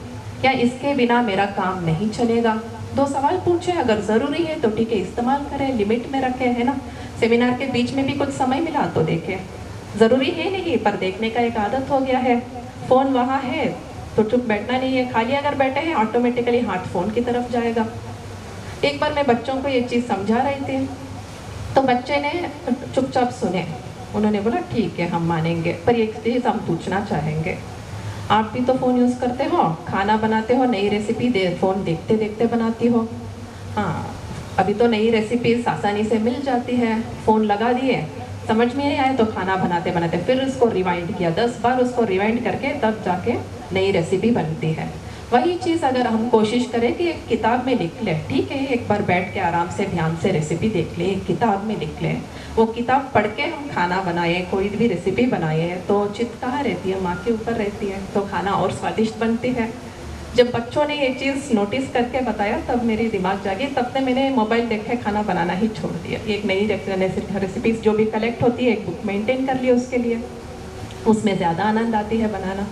क्या इसके बिना मेरा काम नहीं चलेगा? 2 सवाल पूछे, अगर ज़रूरी है तो ठीक है इस्तेमाल करें, लिमिट में रखें, है ना। सेमिनार के बीच में भी कुछ समय मिला तो देखें, ज़रूरी है नहीं, पर देखने का एक आदत हो गया है। फ़ोन वहाँ है तो चुप बैठना नहीं है, खाली अगर बैठे हैं ऑटोमेटिकली हाथ फ़ोन की तरफ जाएगा। एक बार मैं बच्चों को ये चीज़ समझा रही थी तो बच्चे ने चुपचाप सुने, उन्होंने बोला ठीक है हम मानेंगे, पर एक चीज़ हम पूछना चाहेंगे, आप भी तो फ़ोन यूज़ करते हो, खाना बनाते हो, नई रेसिपी फ़ोन देखते देखते बनाती हो। हाँ, अभी तो नई रेसिपीज आसानी से मिल जाती है, फ़ोन लगा दिए, समझ में नहीं आए तो खाना बनाते बनाते फिर उसको रिवाइंड किया, 10 बार उसको रिवाइंड करके तब जाके नई रेसिपी बनती है। वही चीज़ अगर हम कोशिश करें कि एक किताब में लिख लें, ठीक है एक बार बैठ के आराम से ध्यान से रेसिपी देख लें, एक किताब में लिख लें, वो किताब पढ़ के हम खाना बनाए, कोई भी रेसिपी बनाए तो चित्त कहाँ रहती है, माँ के ऊपर रहती है, तो खाना और स्वादिष्ट बनती है। जब बच्चों ने ये चीज़ नोटिस करके बताया तब मेरी दिमाग जागी, तब से मैंने मोबाइल देखे खाना बनाना ही छोड़ दिया। एक नई रेसिपीज़ जो भी कलेक्ट होती है एक बुक मेंटेन कर ली उसके लिए, उसमें ज़्यादा आनंद आती है बनाना।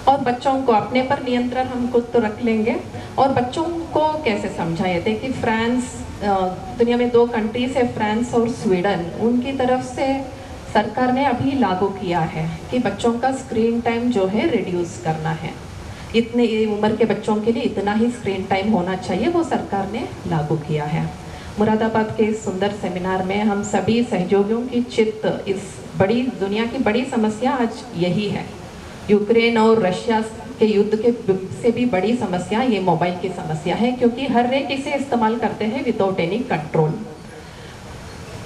और बच्चों को अपने पर नियंत्रण हम खुद तो रख लेंगे। और बच्चों को कैसे समझाएं, देखिए फ्रांस, दुनिया में 2 कंट्रीज है फ्रांस और स्वीडन, उनकी तरफ से सरकार ने अभी लागू किया है कि बच्चों का स्क्रीन टाइम जो है रिड्यूस करना है, इतने उम्र के बच्चों के लिए इतना ही स्क्रीन टाइम होना चाहिए, वो सरकार ने लागू किया है। मुरादाबाद के इस सुंदर सेमिनार में हम सभी सहयोगियों की चित्त इस बड़ी दुनिया की बड़ी समस्या आज यही है। यूक्रेन और रशिया के युद्ध के से भी बड़ी समस्या ये मोबाइल की समस्या है, क्योंकि हर एक इसे इस्तेमाल करते हैं विदाउट एनी कंट्रोल।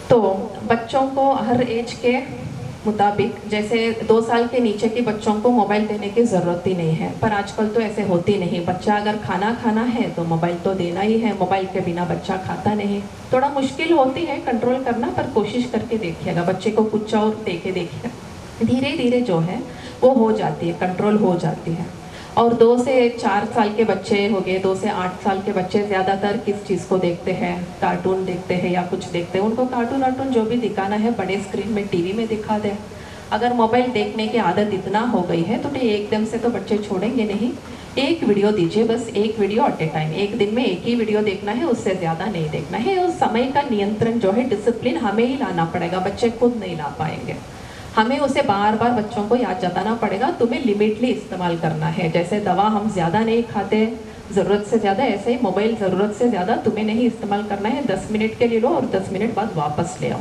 तो बच्चों को हर एज के मुताबिक, जैसे 2 साल के नीचे के बच्चों को मोबाइल देने की ज़रूरत ही नहीं है, पर आजकल तो ऐसे होती नहीं। बच्चा अगर खाना खाना है तो मोबाइल तो देना ही है, मोबाइल के बिना बच्चा खाता नहीं। थोड़ा मुश्किल होती है कंट्रोल करना, पर कोशिश करके देखिएगा, बच्चे को कुछ और दे के देखिएगा, धीरे धीरे जो है वो हो जाती है, कंट्रोल हो जाती है। और 2 से 4 साल के बच्चे हो गए, 2 से 8 साल के बच्चे ज़्यादातर किस चीज़ को देखते हैं, कार्टून देखते हैं या कुछ देखते हैं। उनको कार्टून जो भी दिखाना है बड़े स्क्रीन में टीवी में दिखा दें। अगर मोबाइल देखने की आदत इतना हो गई है तो एकदम से तो बच्चे छोड़ेंगे नहीं। एक वीडियो दीजिए, बस एक वीडियो एट ए टाइम, एक दिन में एक ही वीडियो देखना है, उससे ज़्यादा नहीं देखना है। उस समय का नियंत्रण जो है, डिसिप्लिन हमें ही लाना पड़ेगा, बच्चे खुद नहीं ला पाएंगे। हमें उसे बार बार बच्चों को याद जताना पड़ेगा, तुम्हें लिमिटली इस्तेमाल करना है। जैसे दवा हम ज़्यादा नहीं खाते ज़रूरत से ज़्यादा, ऐसे ही मोबाइल ज़रूरत से ज़्यादा तुम्हें नहीं इस्तेमाल करना है। 10 मिनट के लिए लो और 10 मिनट बाद वापस ले आओ।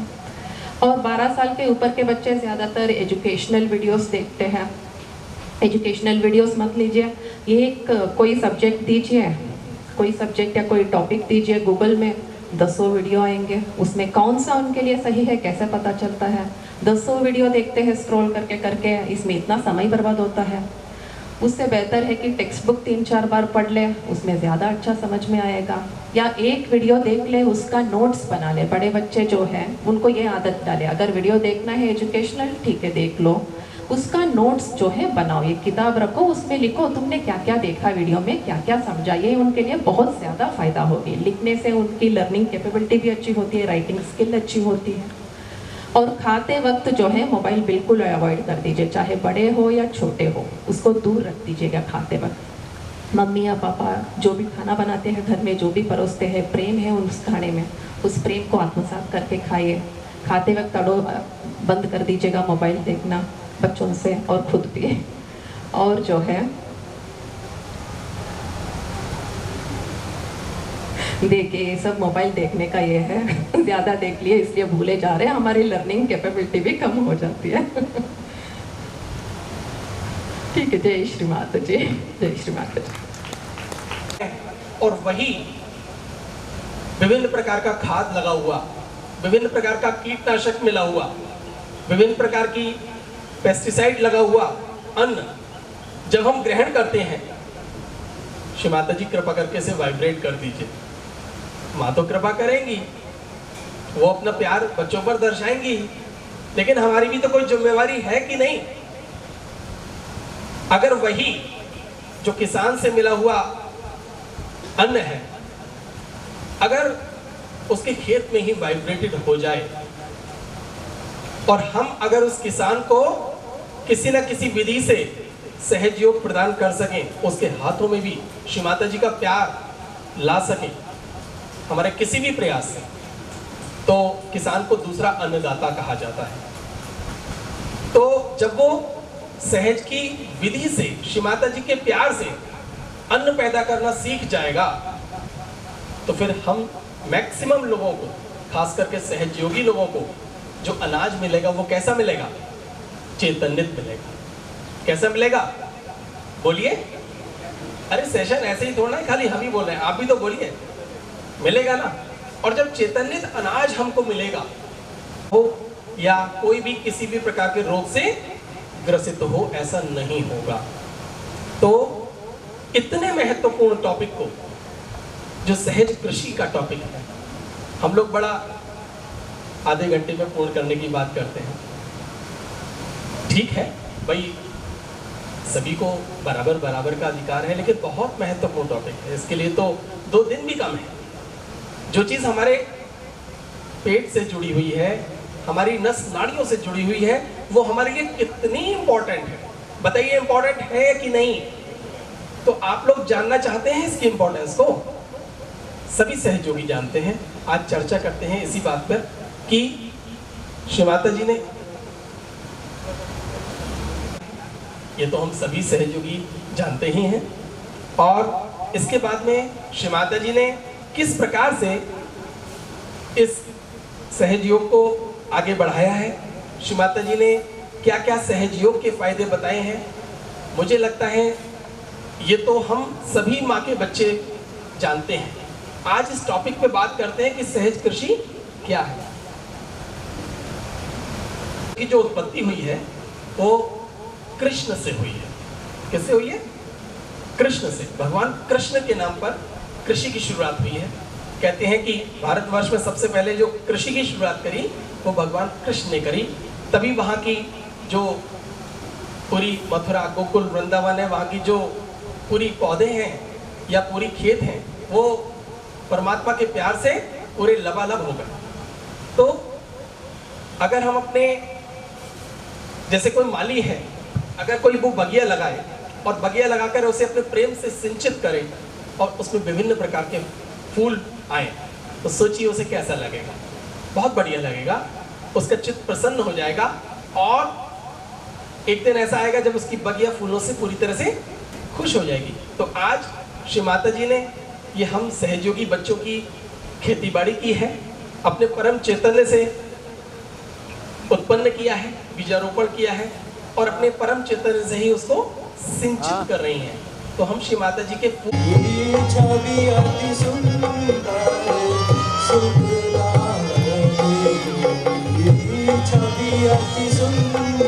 और 12 साल के ऊपर के बच्चे ज़्यादातर एजुकेशनल वीडियोस देखते हैं। एजुकेशनल वीडियोस मत लीजिए, ये कोई सब्जेक्ट दीजिए, कोई सब्जेक्ट या कोई टॉपिक दीजिए, गूगल में 10 वीडियो आएंगे, उसमें कौन सा उनके लिए सही है कैसे पता चलता है। 10 वीडियो देखते हैं स्क्रॉल करके करके, इसमें इतना समय बर्बाद होता है। उससे बेहतर है कि टेक्स्ट बुक 3-4 बार पढ़ ले, उसमें ज़्यादा अच्छा समझ में आएगा। या एक वीडियो देख ले, उसका नोट्स बना ले। बड़े बच्चे जो हैं उनको ये आदत डाले, अगर वीडियो देखना है एजुकेशनल ठीक है देख लो, उसका नोट्स जो है बनाओ, एक किताब रखो, उसमें लिखो तुमने क्या क्या देखा वीडियो में, क्या क्या समझा। ये उनके लिए बहुत ज़्यादा फ़ायदा होगी। लिखने से उनकी लर्निंग कैपेबिलिटी भी अच्छी होती है, राइटिंग स्किल अच्छी होती है। और खाते वक्त जो है मोबाइल बिल्कुल अवॉइड कर दीजिए, चाहे बड़े हो या छोटे हो, उसको दूर रख दीजिएगा खाते वक्त। मम्मी या पापा जो भी खाना बनाते हैं घर में, जो भी परोसते हैं, प्रेम है उस खाने में, उस प्रेम को आत्मसात करके खाइए। खाते वक्त बंद कर दीजिएगा मोबाइल देखना बच्चों से और खुद भी। और जो है देखिए, ये सब मोबाइल देखने का ये है, ज़्यादा देख लिए इसलिए भूले जा रहे हैं, हमारी लर्निंग कैपेबिलिटी भी कम हो जाती है। ठीक है, जय श्री माता जी, जय श्री माता जी। और वही विभिन्न प्रकार का खाद लगा हुआ, विभिन्न प्रकार का कीटनाशक मिला हुआ, विभिन्न प्रकार की पेस्टिसाइड लगा हुआ अन्न जब हम ग्रहण करते हैं, श्री माता जी कृपा करके इसे वाइब्रेट कर दीजिए। माँ तो कृपा करेंगी, वो अपना प्यार बच्चों पर दर्शाएंगी, लेकिन हमारी भी तो कोई जिम्मेवारी है कि नहीं। अगर वही जो किसान से मिला हुआ अन्न है, अगर उसके खेत में ही वाइब्रेटेड हो जाए और हम अगर उस किसान को किसी न किसी विधि से सहयोग प्रदान कर सकें, उसके हाथों में भी श्री माता जी का प्यार ला सकें हमारे किसी भी प्रयास से, तो किसान को दूसरा अन्नदाता कहा जाता है। तो जब वो सहज की विधि से, श्री माता जी के प्यार से अन्न पैदा करना सीख जाएगा, तो फिर हम मैक्सिमम लोगों को, खास करके सहयोगी लोगों को जो अनाज मिलेगा वो कैसा मिलेगा? चैतन्यित मिलेगा। कैसा मिलेगा? बोलिए। अरे सेशन ऐसे ही थोड़ा ना खाली हम ही बोल रहे हैं, आप भी तो बोलिए। मिलेगा ना। और जब चैतन्यित अनाज हमको मिलेगा हो या कोई भी किसी भी प्रकार के रोग से ग्रसित हो, ऐसा नहीं होगा। तो इतने महत्वपूर्ण टॉपिक को, जो सहज कृषि का टॉपिक है, हम लोग बड़ा आधे घंटे में पूर्ण करने की बात करते हैं। ठीक है भाई, सभी को बराबर बराबर का अधिकार है, लेकिन बहुत महत्वपूर्ण टॉपिक है। इसके लिए तो 2 दिन भी कम है। जो चीज़ हमारे पेट से जुड़ी हुई है, हमारी नस नाड़ियों से जुड़ी हुई है, वो हमारे लिए कितनी इंपॉर्टेंट है। बताइए इंपॉर्टेंट है कि नहीं? तो आप लोग जानना चाहते हैं इसकी इंपॉर्टेंस को? सभी सहयोगी जानते हैं। आज चर्चा करते हैं इसी बात पर कि श्री माता जी ने, ये तो हम सभी सहयोगी जानते ही हैं, और इसके बाद में श्री माता जी ने किस प्रकार से इस सहयोग को आगे बढ़ाया है, श्री माता जी ने क्या क्या सहयोग के फायदे बताए हैं। मुझे लगता है ये तो हम सभी माँ के बच्चे जानते हैं। आज इस टॉपिक पे बात करते हैं कि सहज कृषि क्या है। की जो उत्पत्ति हुई है वो कृष्ण से हुई है। किससे हुई है? कृष्ण से। भगवान कृष्ण के नाम पर कृषि की शुरुआत हुई है। कहते हैं कि भारतवर्ष में सबसे पहले जो कृषि की शुरुआत करी वो भगवान कृष्ण ने करी। तभी वहाँ की जो पूरी मथुरा, गोकुल, वृंदावन है, वहाँ की जो पूरी पौधे हैं या पूरी खेत हैं, वो परमात्मा के प्यार से पूरे लबालब हो गए। तो अगर हम अपने, जैसे कोई माली है, अगर कोई वो बगिया लगाए और बगिया लगाकर उसे अपने प्रेम से सिंचित करे और उसमें विभिन्न प्रकार के फूल आए, तो सोचिए उसे कैसा लगेगा। बहुत बढ़िया लगेगा, उसका चित्त प्रसन्न हो जाएगा। और एक दिन ऐसा आएगा जब उसकी बगिया फूलों से पूरी तरह से खुश हो जाएगी। तो आज श्री माता जी ने ये हम सहयोगी बच्चों की खेतीबाड़ी की है, अपने परम चैतन्य से उत्पन्न किया है, बीजारोपण किया है, और अपने परम चैतन्य से ही उसको सिंचित कर रही हैं। तो हम श्री माता जी के छवि अति सुंदर छवि अति सुंदर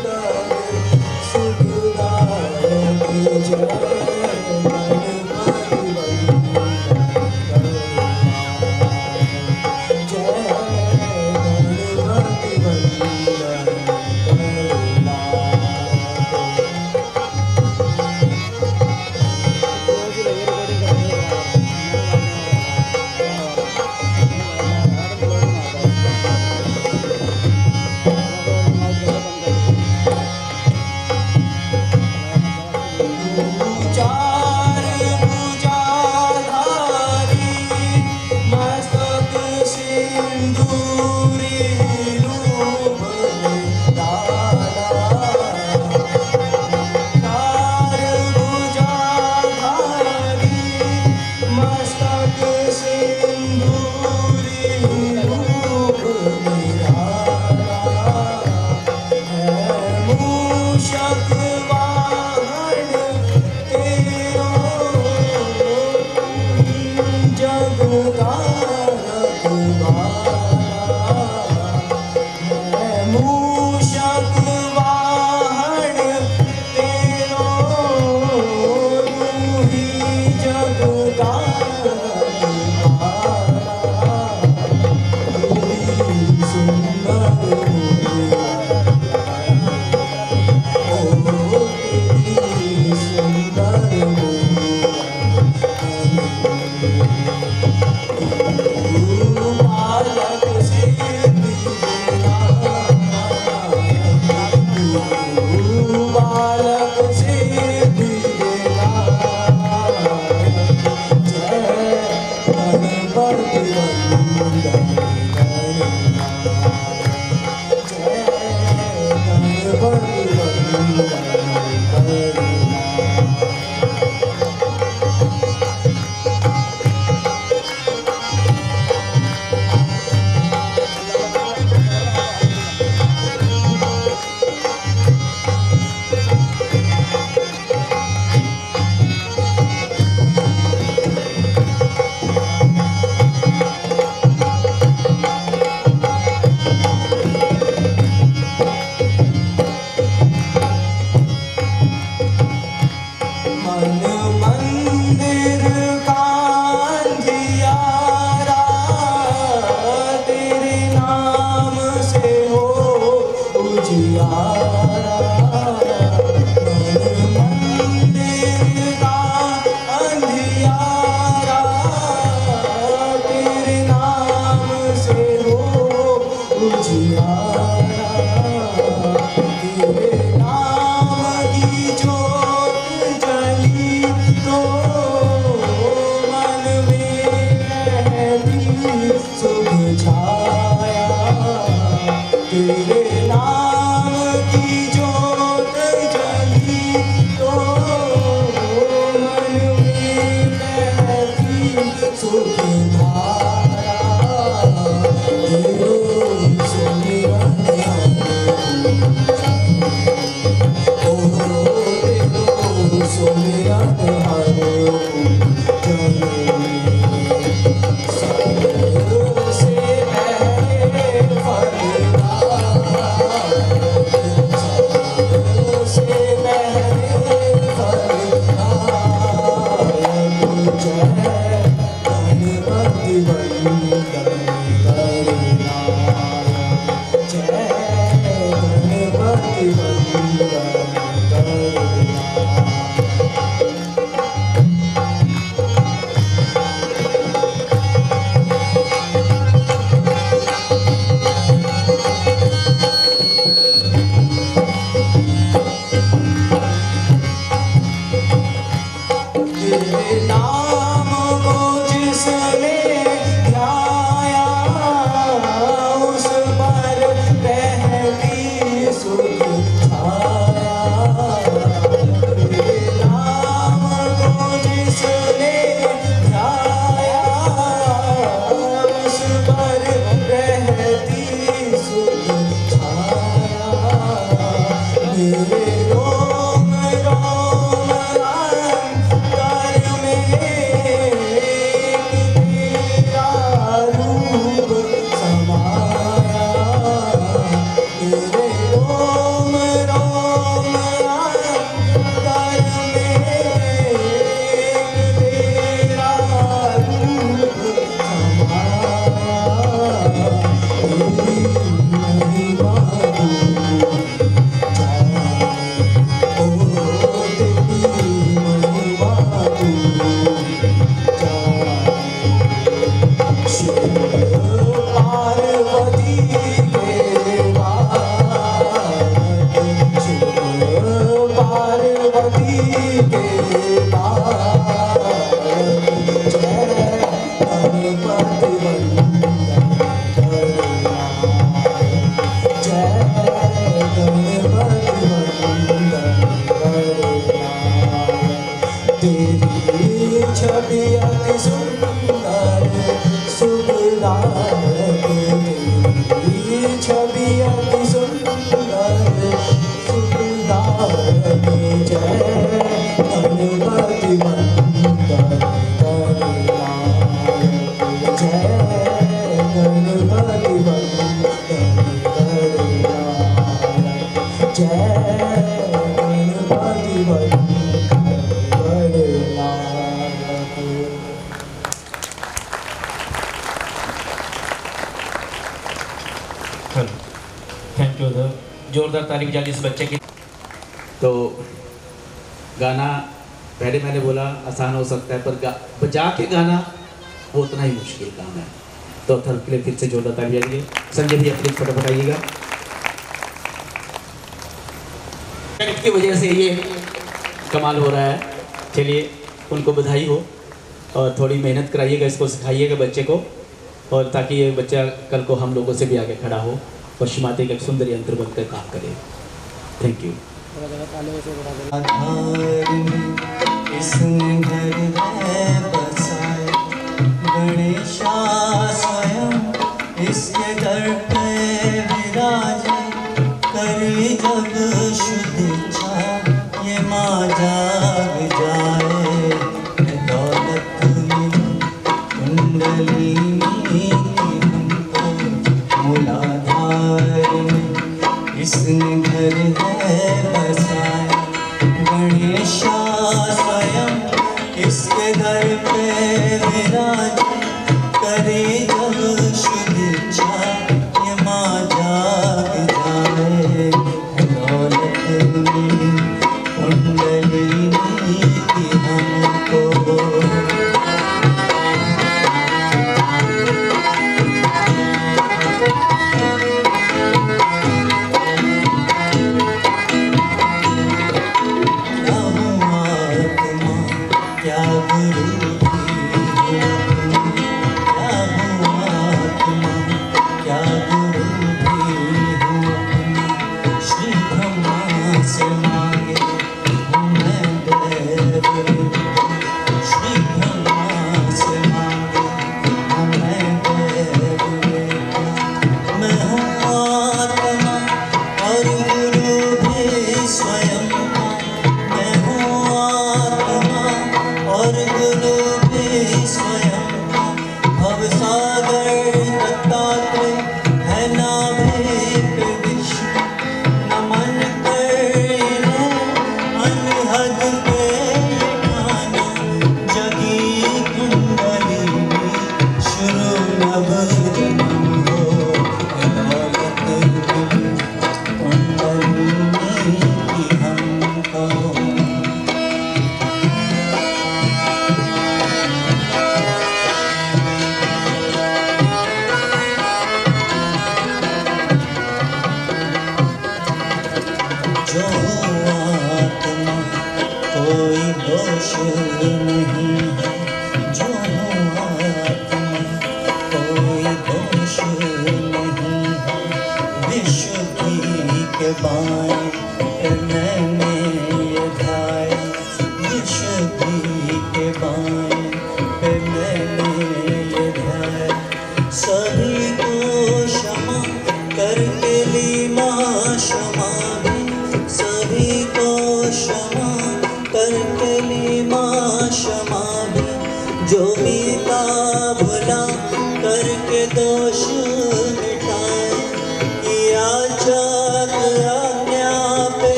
तेरी छवि अति सुंदर सुखदार जय गणपति वंदन जय गणपति वंदन जय गणपति वंदन थैंक यू। जोरदार ताली बजा दी इस बच्चे की। तो गाना पहले मैंने बोला आसान हो सकता है, पर बजा के गाना वो उतना ही मुश्किल काम है। तो थर के लिए फिर से जोरदार ताली बजाइए। संजय भैया प्लीज फटाफट आइएगा। की वजह से ये कमाल हो रहा है। चलिए उनको बधाई हो और थोड़ी मेहनत कराइएगा, इसको सिखाइएगा बच्चे को, और ताकि ये बच्चा कल को हम लोगों से भी आगे खड़ा हो और श्रीमाते का एक सुंदर यंत्र बनकर काम करे। Thank you. इसने घर में बसाए गणेशा स्वयं इसके घर पे विराजे करे जब शुद्ध इच्छा ये माँ जाग जाए दौलत में कुंडली मूलाधार में इसने घर है बसाया गणेशा स्वयं इसके घर पे विराज करे जब शुद्ध इच्छा ये माँ जाग जाए दौलत में कुंडली की हमको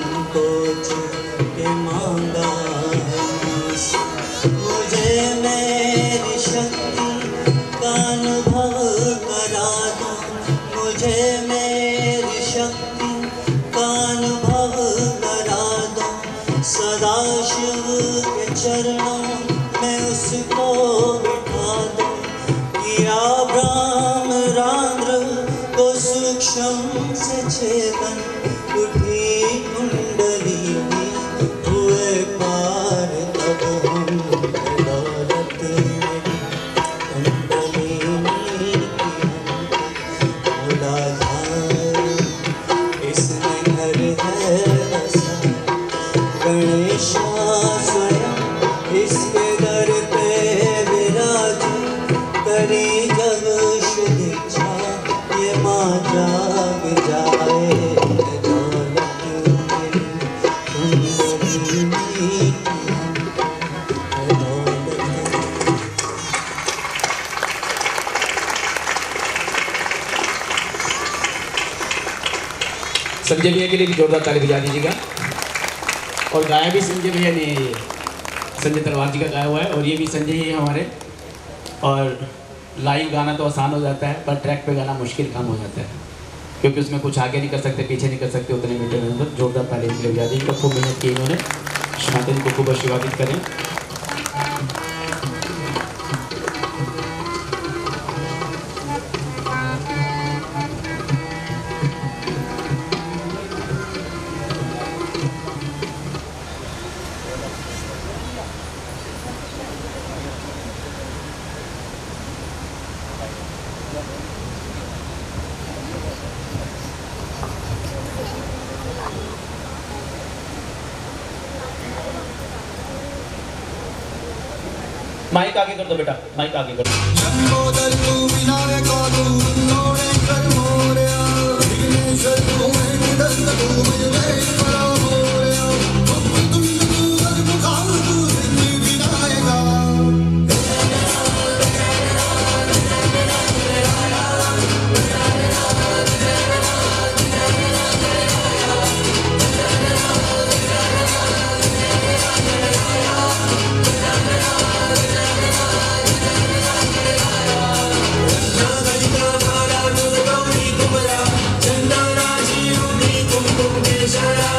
तुमको छुप के मांगा है मुझसे। मुझे मेरी शक्ति का अनुभव करा दो, मुझे मेरी शक्ति का अनुभव करा दो। सदाशिव के चरणों में उसको बिठा दो। किया भ्रामरांध्र को सूक्ष्म से छेदन, उठी कुंडली में हुए पार। तब हम दौलत मेरी कुंडली की खुला जाए। इसमें घर है बसा गणेशा स्वयं, इसके दर पे विराज। करी जब शुद्ध इच्छा ये माँ जाग जाए। दौलत मेरी कुंडली की दौलत। संजय भैया के लिए भी जोरदार ताली बजा दीजिएगा। और गाया भी संजय भैया ने, ये संजय तलवार जी का गाया हुआ है और ये भी संजय ही है हमारे। और लाइव गाना तो आसान हो जाता है, पर ट्रैक पे गाना मुश्किल काम हो जाता है, क्योंकि उसमें कुछ आगे नहीं कर सकते, पीछे नहीं कर सकते उतने मीटर के अंदर। जोरदार ताली के लिए बजा दीजिएगा। खूब मेहनत की इन्होंने। माता जी को खूब आशीर्वादित करें। माइक आगे कर दो बेटा, माइक आगे कर दो। चंदा राशि कुमकुम केशरा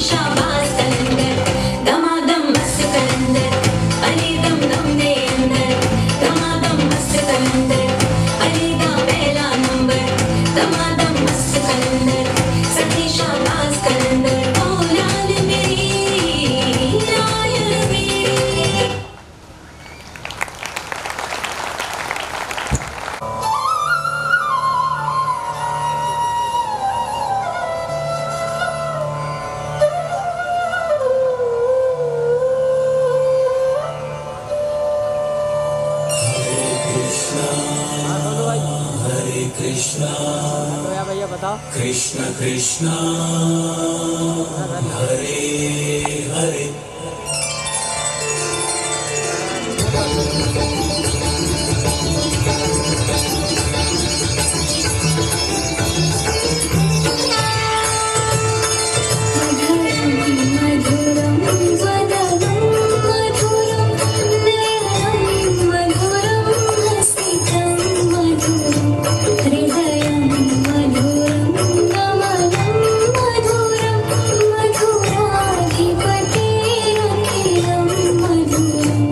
शाबाश कलंदर दमादम मस्त कलंदर अली दम दम दे अंदर दमादम मस्त कलंदर अली दा पहला नंबर दमादम मस्त कलंदर सखी शाबाश कलंदर ओ लाल मेरी लाल मेरी। कृष्ण कृष्ण हरे हरे मधुरं वदनं मधुरं नयनं मधुरं हसितं मधुरं हृदयं मधुरं कमलं मधुरं मधुराधिपतिरखिलं मधुरम्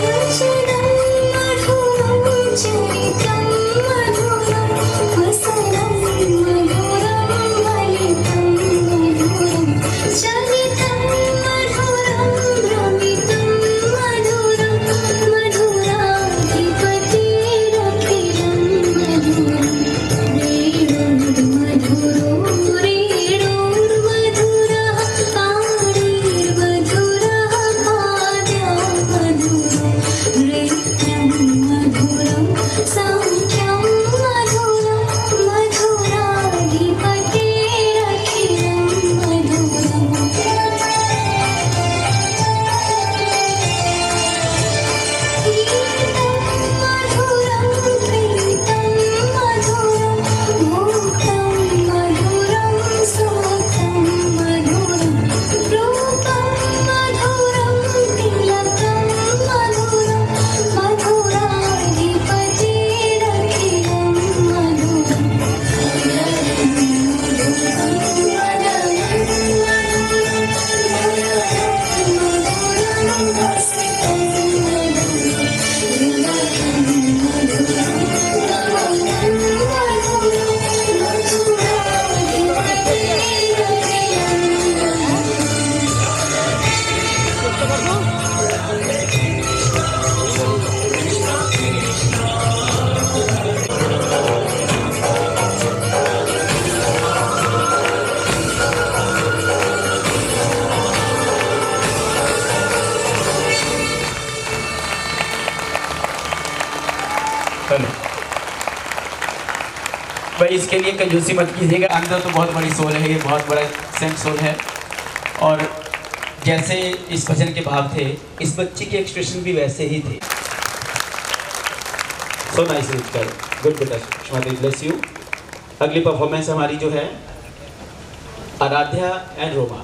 वचनं मधुरं चरितं मधुरं वसनं मधुरं वलितं मधुरं चलितं मधुरं भ्रमितं मधुरं मधुराधिपतिरखिलं मधुरं वेणुर्मधुरो रेणुर्मधुरः पाणिर्मधुरः पाद्यमधुरं नृत्यं मधुरं सौख्यं मधुरं मधुराधिपतिरखिलं मधुरम् मधुरं प्रीतं मधुरं मुक्तं मधुरं सुखं मधुरं रूपं मधुरं तिलकं मधुरं मधुराधिपतिरखिलं मधुरम् भाई इसके लिए कंजूसी मत कीजिएगा, अंदर तो बहुत बड़ी सोल है, ये बहुत बड़ा सेंट सोल है। और जैसे इस भजन के भाव थे, इस बच्ची के एक्सप्रेशन भी वैसे ही थे। सो नाइस, गुड बेटा, श्रीमती ब्लेस यू। अगली परफॉर्मेंस हमारी जो है आराध्या एंड रोमा।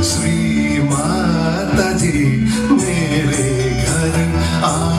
श्री माता जी मेरे घर आ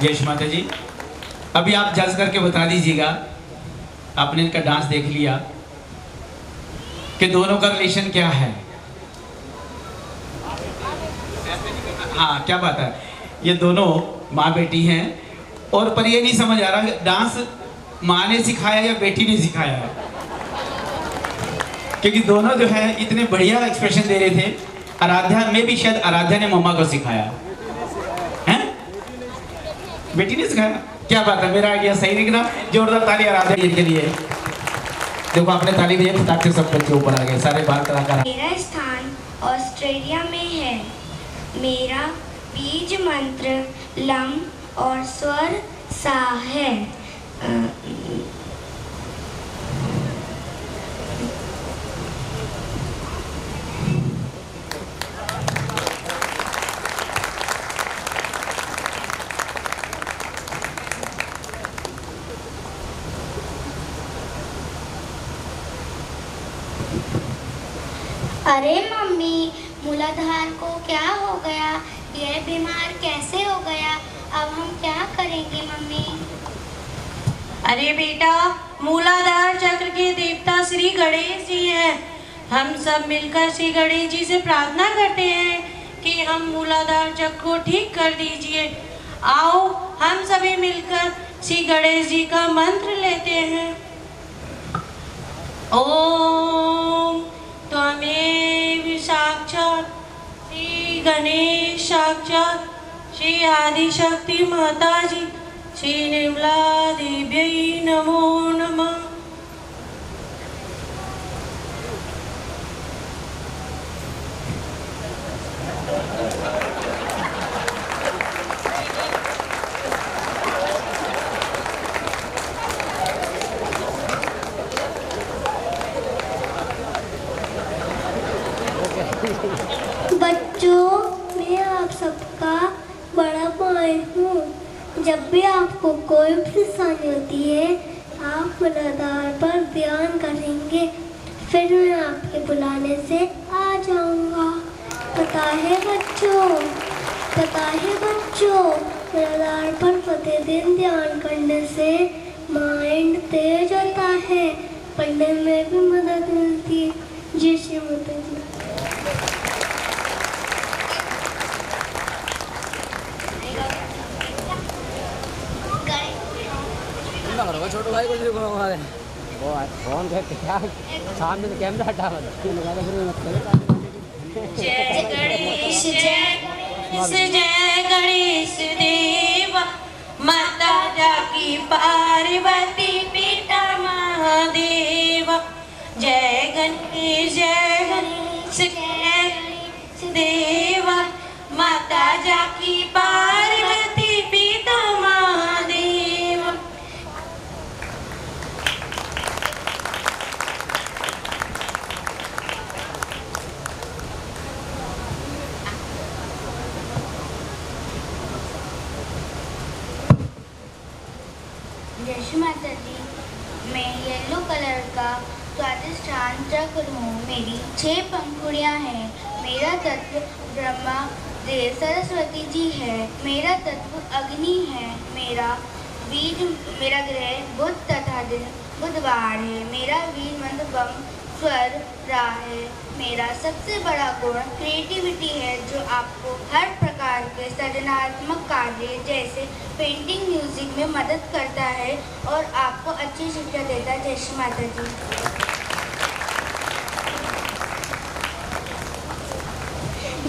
जय श्री माता जी। अभी आप जज करके बता दीजिएगा, आपने इनका डांस देख लिया कि दोनों का रिलेशन क्या है। हाँ, क्या बात है, ये दोनों माँ बेटी हैं। और पर ये नहीं समझ आ रहा कि डांस माँ ने सिखाया या बेटी ने सिखाया है, क्योंकि दोनों जो है इतने बढ़िया एक्सप्रेशन दे रहे थे। आराध्या में भी शायद आराध्या ने मम्मा को सिखाया है, बेटी ने सिखाया। क्या बात है, मेरा आइडिया सही निकला। जोरदार ताली आराध्या के लिए। देखो आपने ताली दी, फटाक से सब बच्चे ऊपर आ गए, सारे बाल कलाकार। मेरा स्थान ऑस्ट्रेलिया में है। मेरा बीज मंत्र लम और स्वर सा है। अरे मम्मी, मूलाधार को क्या हो गया? यह बीमार कैसे हो गया? अब हम क्या करेंगे मम्मी? अरे बेटा, मूलाधार चक्र के देवता श्री गणेश जी हैं। हम सब मिलकर श्री गणेश जी से प्रार्थना करते हैं कि हम मूलाधार चक्र को ठीक कर दीजिए। आओ हम सभी मिलकर श्री गणेश जी का मंत्र लेते हैं। ओम त्वमेव साक्षात् श्री गणेश साक्षात् श्री आदिशक्ति माता जी श्री निर्मला देव्यै नमो नमः। बच्चों, मैं आप सबका बड़ा भाई हूँ। जब भी आपको कोई परेशानी होती है, आप मूलाधार पर ध्यान करेंगे, फिर मैं आपके बुलाने से आ जाऊँगा। पता है बच्चों, मूलाधार पर प्रतिदिन ध्यान करने से माइंड तेज होता है, पढ़ने में भी मदद मिलती है। जय श्री माता जी। छोटो भाई को वो फोन करके क्या सामने से कैमरा हटा जय गणेश देव, माता जाकी पार्वती पिता महादेव। जय गणेश देव, माता जाकी पार्वती पिता महादेव। जय श्री माता जी। मैं येलो कलर का स्वादिष्टान चक्र हूँ। मेरी 6 पंखुड़ियाँ हैं। मेरा तत्व ब्रह्मा देव सरस्वती जी है। मेरा तत्व अग्नि है। मेरा ग्रह बुध तथा दिन बुधवार है। मेरा बीज मंत्र बम स्वर रा है। मेरा सबसे बड़ा गुण क्रिएटिविटी है, जो आपको हर प्रकार के सृजनात्मक कार्य जैसे पेंटिंग, म्यूजिक में मदद करता है और आपको अच्छी शिक्षा देता है। जय श्री माता जी।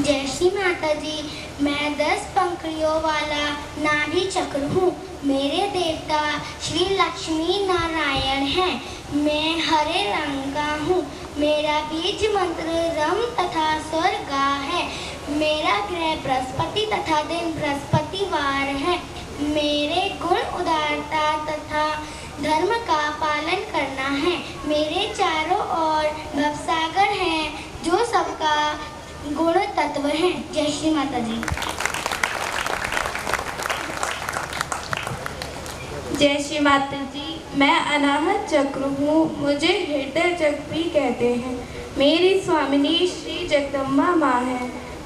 जय श्री माता जी। मैं 10 पंखुड़ियों वाला नाभी चक्र हूँ। मेरे देवता श्री लक्ष्मी नारायण हैं। मैं हरे रंग का हूँ। मेरा बीज मंत्र रम तथा स्वर गा है। मेरा ग्रह बृहस्पति तथा दिन बृहस्पतिवार है। मेरे गुण उदारता तथा धर्म का पालन करना है। मेरे चारों ओर भवसागर हैं, जो सबका गुण तत्व है। जय श्री माता जी। जय श्री माता जी। मैं अनाहत चक्र हूँ। मुझे हृदय चक्र भी कहते हैं। मेरी स्वामिनी श्री जगदम्बा माँ है।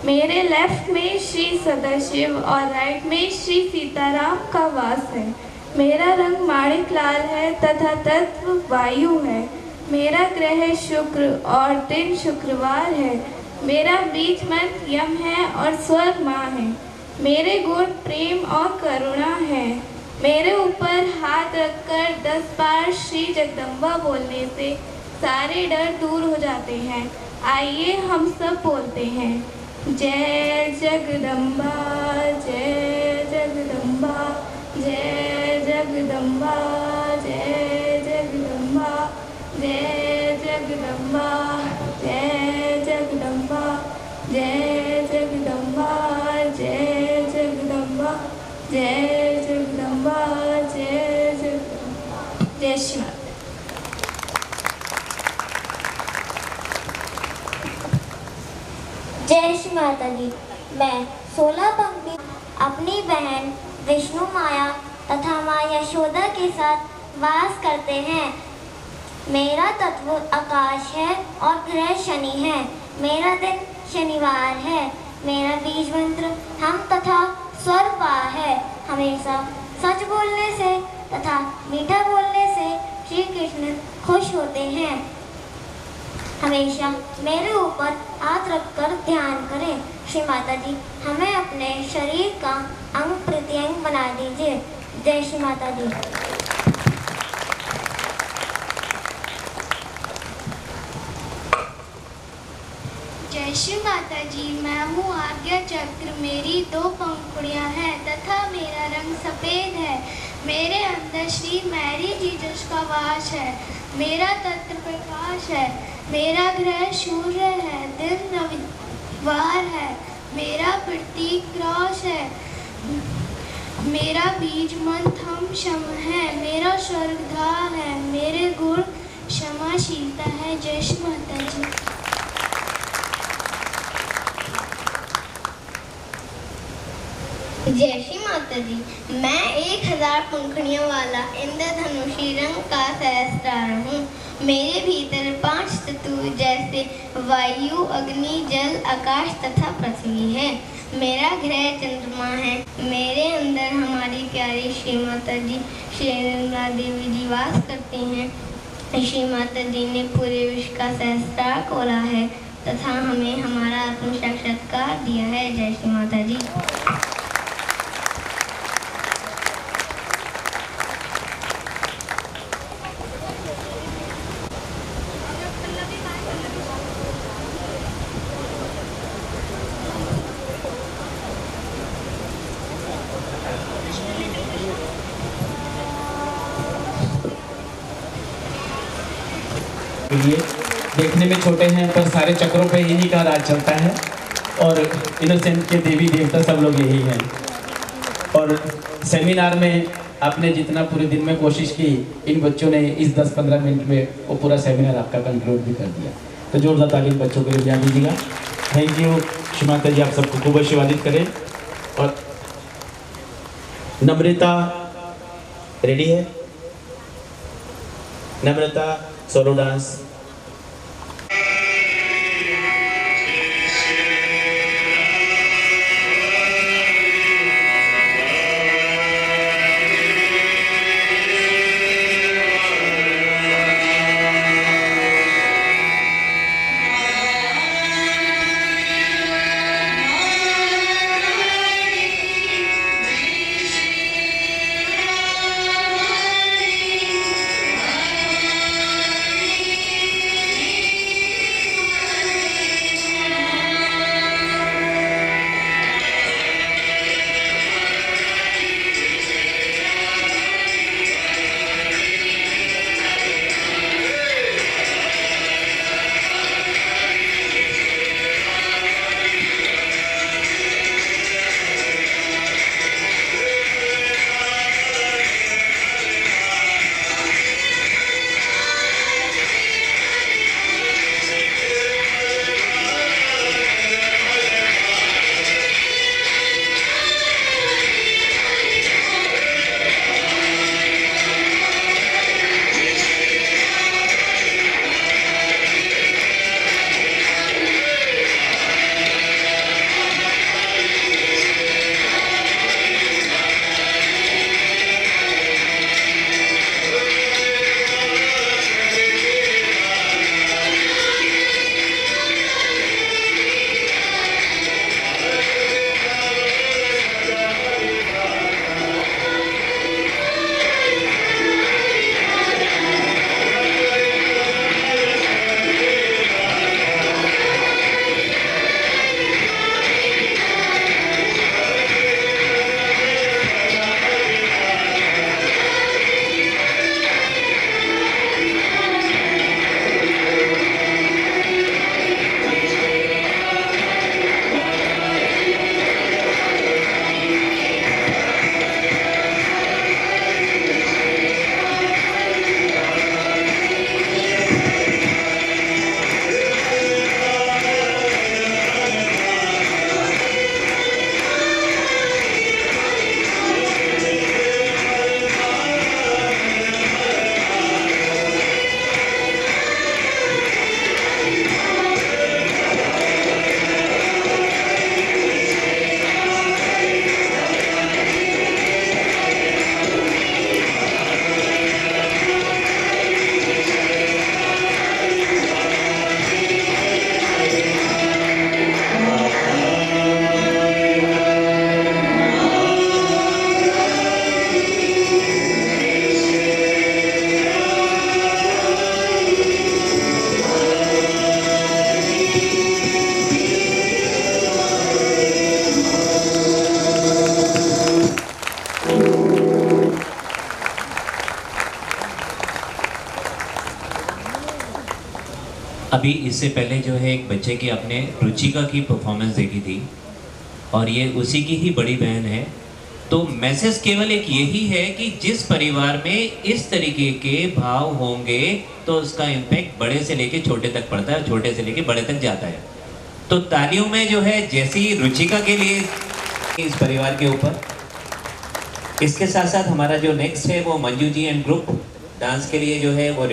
मेरे लेफ्ट में श्री सदाशिव और राइट में श्री सीताराम का वास है। मेरा रंग माणिक लाल है तथा तत्व वायु है। मेरा ग्रह शुक्र और दिन शुक्रवार है। मेरा बीज मंत्र यम है और स्वर माँ है। मेरे गुण प्रेम और करुणा है। मेरे ऊपर हाथ रखकर 10 बार श्री जगदम्बा बोलने से सारे डर दूर हो जाते हैं। आइए हम सब बोलते हैं, जय जगदम्बा जय जगदम्बा जय जगदम्बा जय जगदम्बा जय जगदम्बा जय जगदम्बा जय जगदम्बा जय जगदम्बा जय जगदम्बा जय जगदम्बा। जय श्री माता। जय श्री माता जी। मैं 16 पंक्ति अपनी बहन विष्णु माया तथा माँ यशोदा के साथ वास करते हैं। मेरा तत्व आकाश है और ग्रह शनि है। मेरा दिन शनिवार है। मेरा बीज मंत्र हम तथा स्वर पा है। हमेशा सच बोलने से तथा मीठा बोलने से श्री कृष्ण खुश होते हैं। हमेशा मेरे ऊपर हाथ रखकर ध्यान करें। श्री माता जी, हमें अपने शरीर का अंग प्रत्यंग बना दीजिए। जय श्री माता जी। जय श्री माता जी। मैं हूँ आज्ञा चक्र। मेरी 2 पंखुड़ियाँ हैं तथा मेरा रंग सफ़ेद है। मेरे अंदर श्री मैरी जीसस का वास है। मेरा तत्व प्रकाश है। मेरा ग्रह सूर्य है। दिन रविवार है। मेरा प्रतीक क्रॉस है। मेरा बीज मंत्र हम क्षम है। मेरा स्वर्ग धा है। मेरे गुण क्षमाशीलता है। जय श्री माता जी। जय श्री माता जी। मैं 1000 पंखुड़ियों वाला इंद्रधनुषी रंग का सहस्त्रार हूँ। मेरे भीतर 5 तत्व जैसे वायु, अग्नि, जल, आकाश तथा पृथ्वी है। मेरा ग्रह चंद्रमा है। मेरे अंदर हमारी प्यारी श्री माता जी श्री निर्मला देवी जी वास करती हैं। श्री माता जी ने पूरे विश्व का सहस्त्रार खोला है तथा हमें हमारा आत्म साक्षात्कार दिया है। जय श्री माता जी। लिए देखने में छोटे हैं पर सारे चक्रों पे इन्हीं का राज चलता है और इनोसेंट के देवी देवता सब लोग यही हैं। और सेमिनार में आपने जितना पूरे दिन में कोशिश की, इन बच्चों ने इस 10-15 मिनट में वो पूरा सेमिनार आपका कंक्लूड भी कर दिया। तो जोरदार तालीम बच्चों के लिए बजा दीजिएगा। Thank you. श्री माता जी आप सबको खूब आशीर्वादित करें। और नम्रता रेडी है? नम्रता सोलो डांस। अभी इससे पहले जो है एक बच्चे की अपने रुचिका की परफॉर्मेंस देखी थी और ये उसी की ही बड़ी बहन है। तो मैसेज केवल एक यही है कि जिस परिवार में इस तरीके के भाव होंगे तो उसका इम्पैक्ट बड़े से लेके छोटे तक पड़ता है, छोटे से लेके बड़े तक जाता है। तो तालियों में जो है जैसी रुचिका के लिए इस परिवार के ऊपर। इसके साथ साथ हमारा जो नेक्स्ट है वो Manju ji and group dance के लिए जो है वो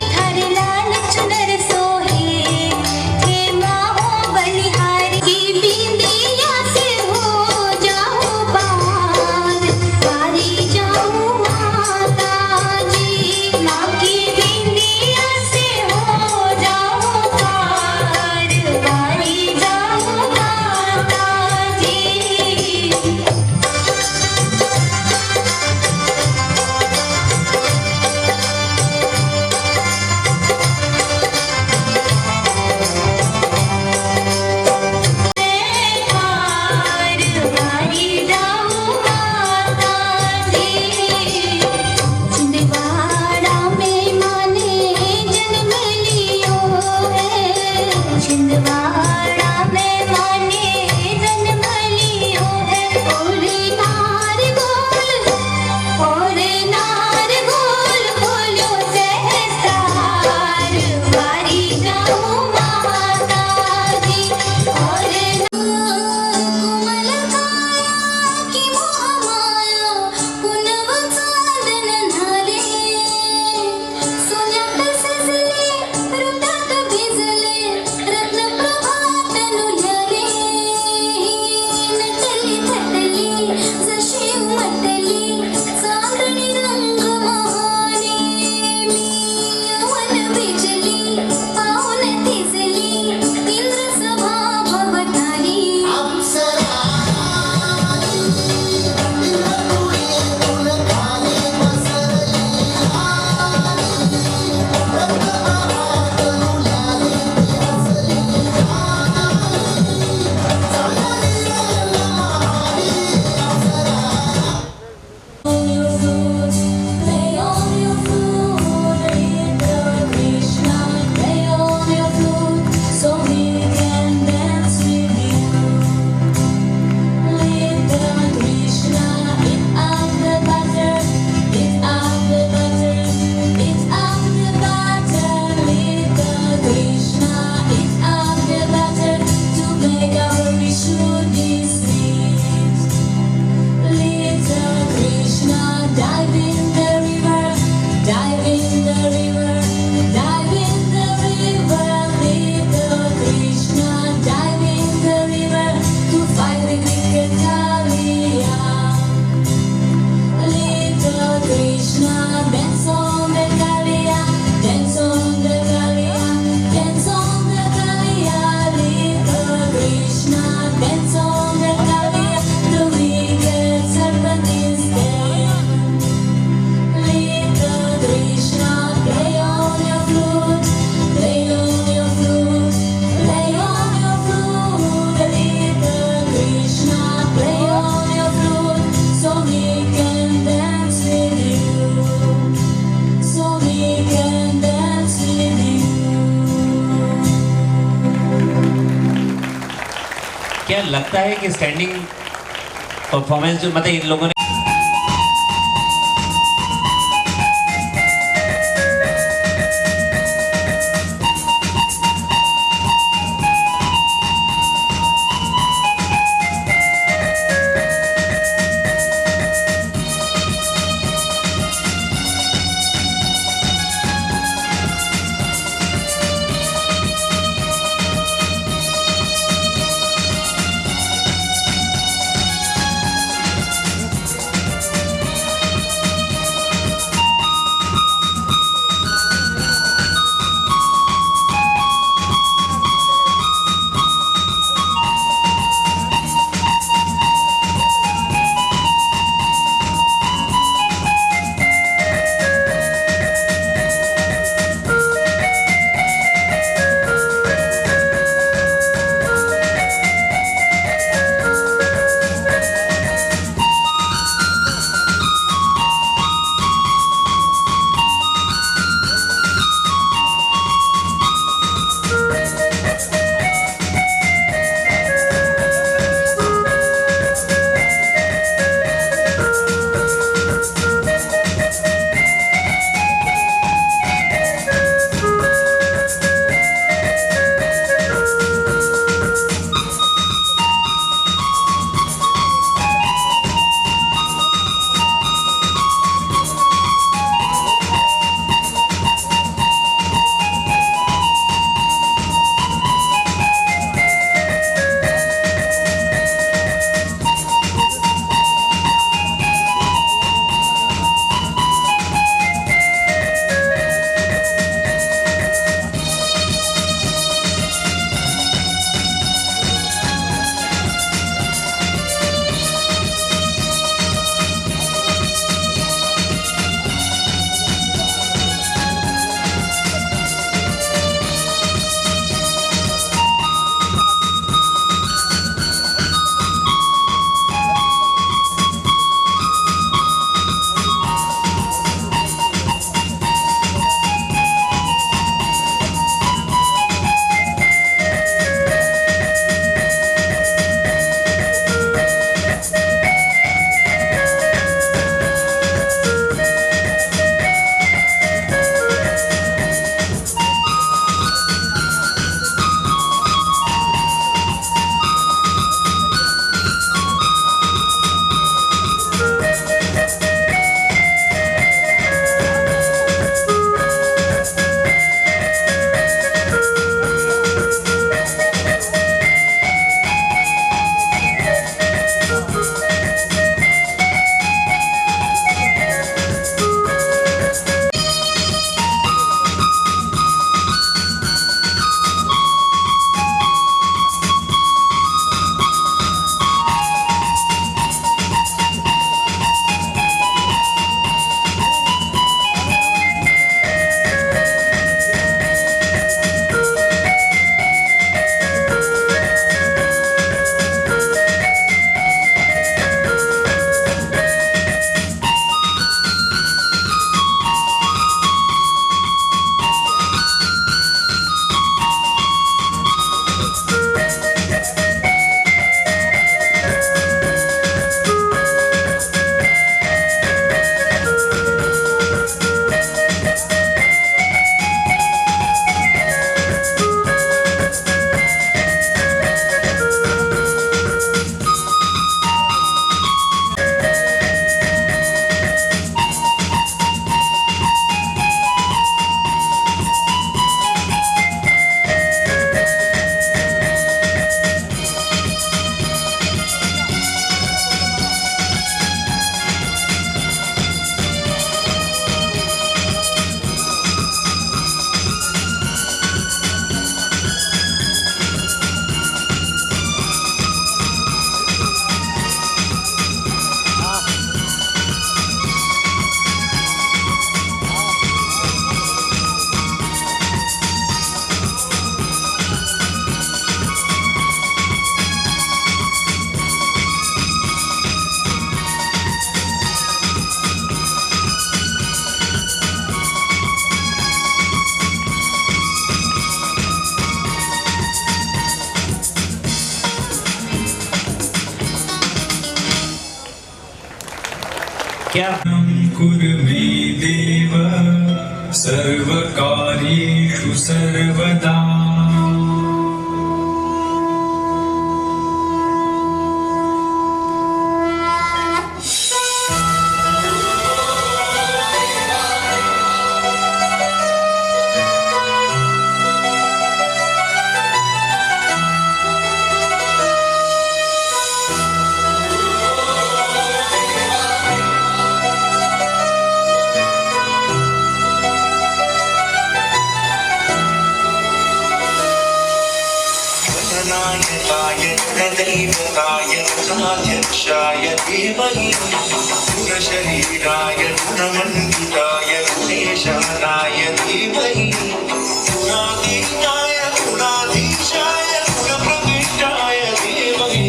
क्या लगता है कि स्टैंडिंग परफॉर्मेंस जो मतलब इन लोगों ने क्या कुर्मे देव सर्वकार्येषु सर्वदा। दैवताय गुणाध्यक्षाय धीमहि गुणशरीराय गुणमण्डिताय गुणेशानाय धीमहि गुणातीताय गुणाधीशाय गुणप्रविष्टाय धीमहि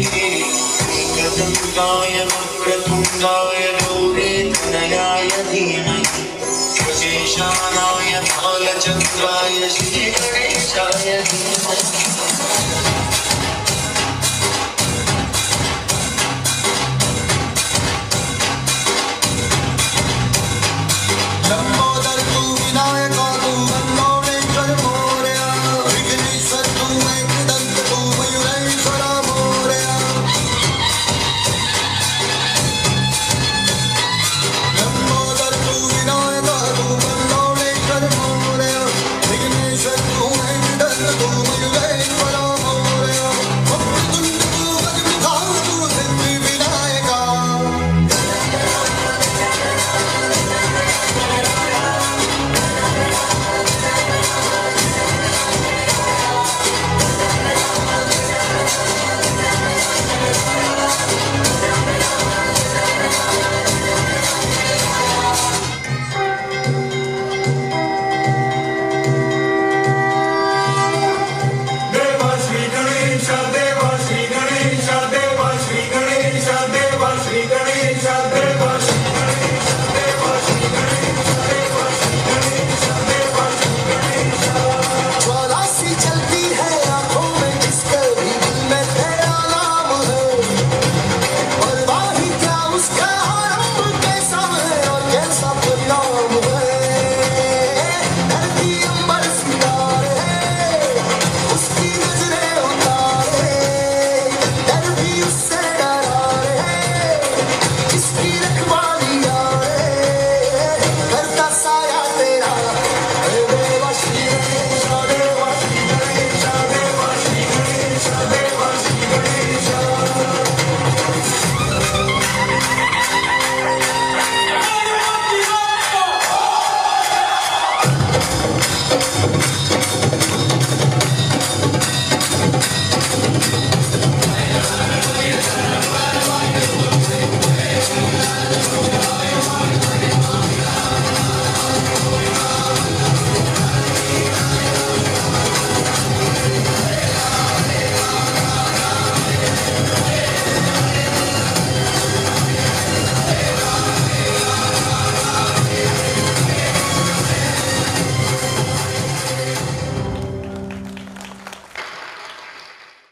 एकदन्ताय वक्रतुण्डाय गौरीतनयाय धीमहि विशेषानाय बालचन्द्राय श्रीगणेशाय धीमहि।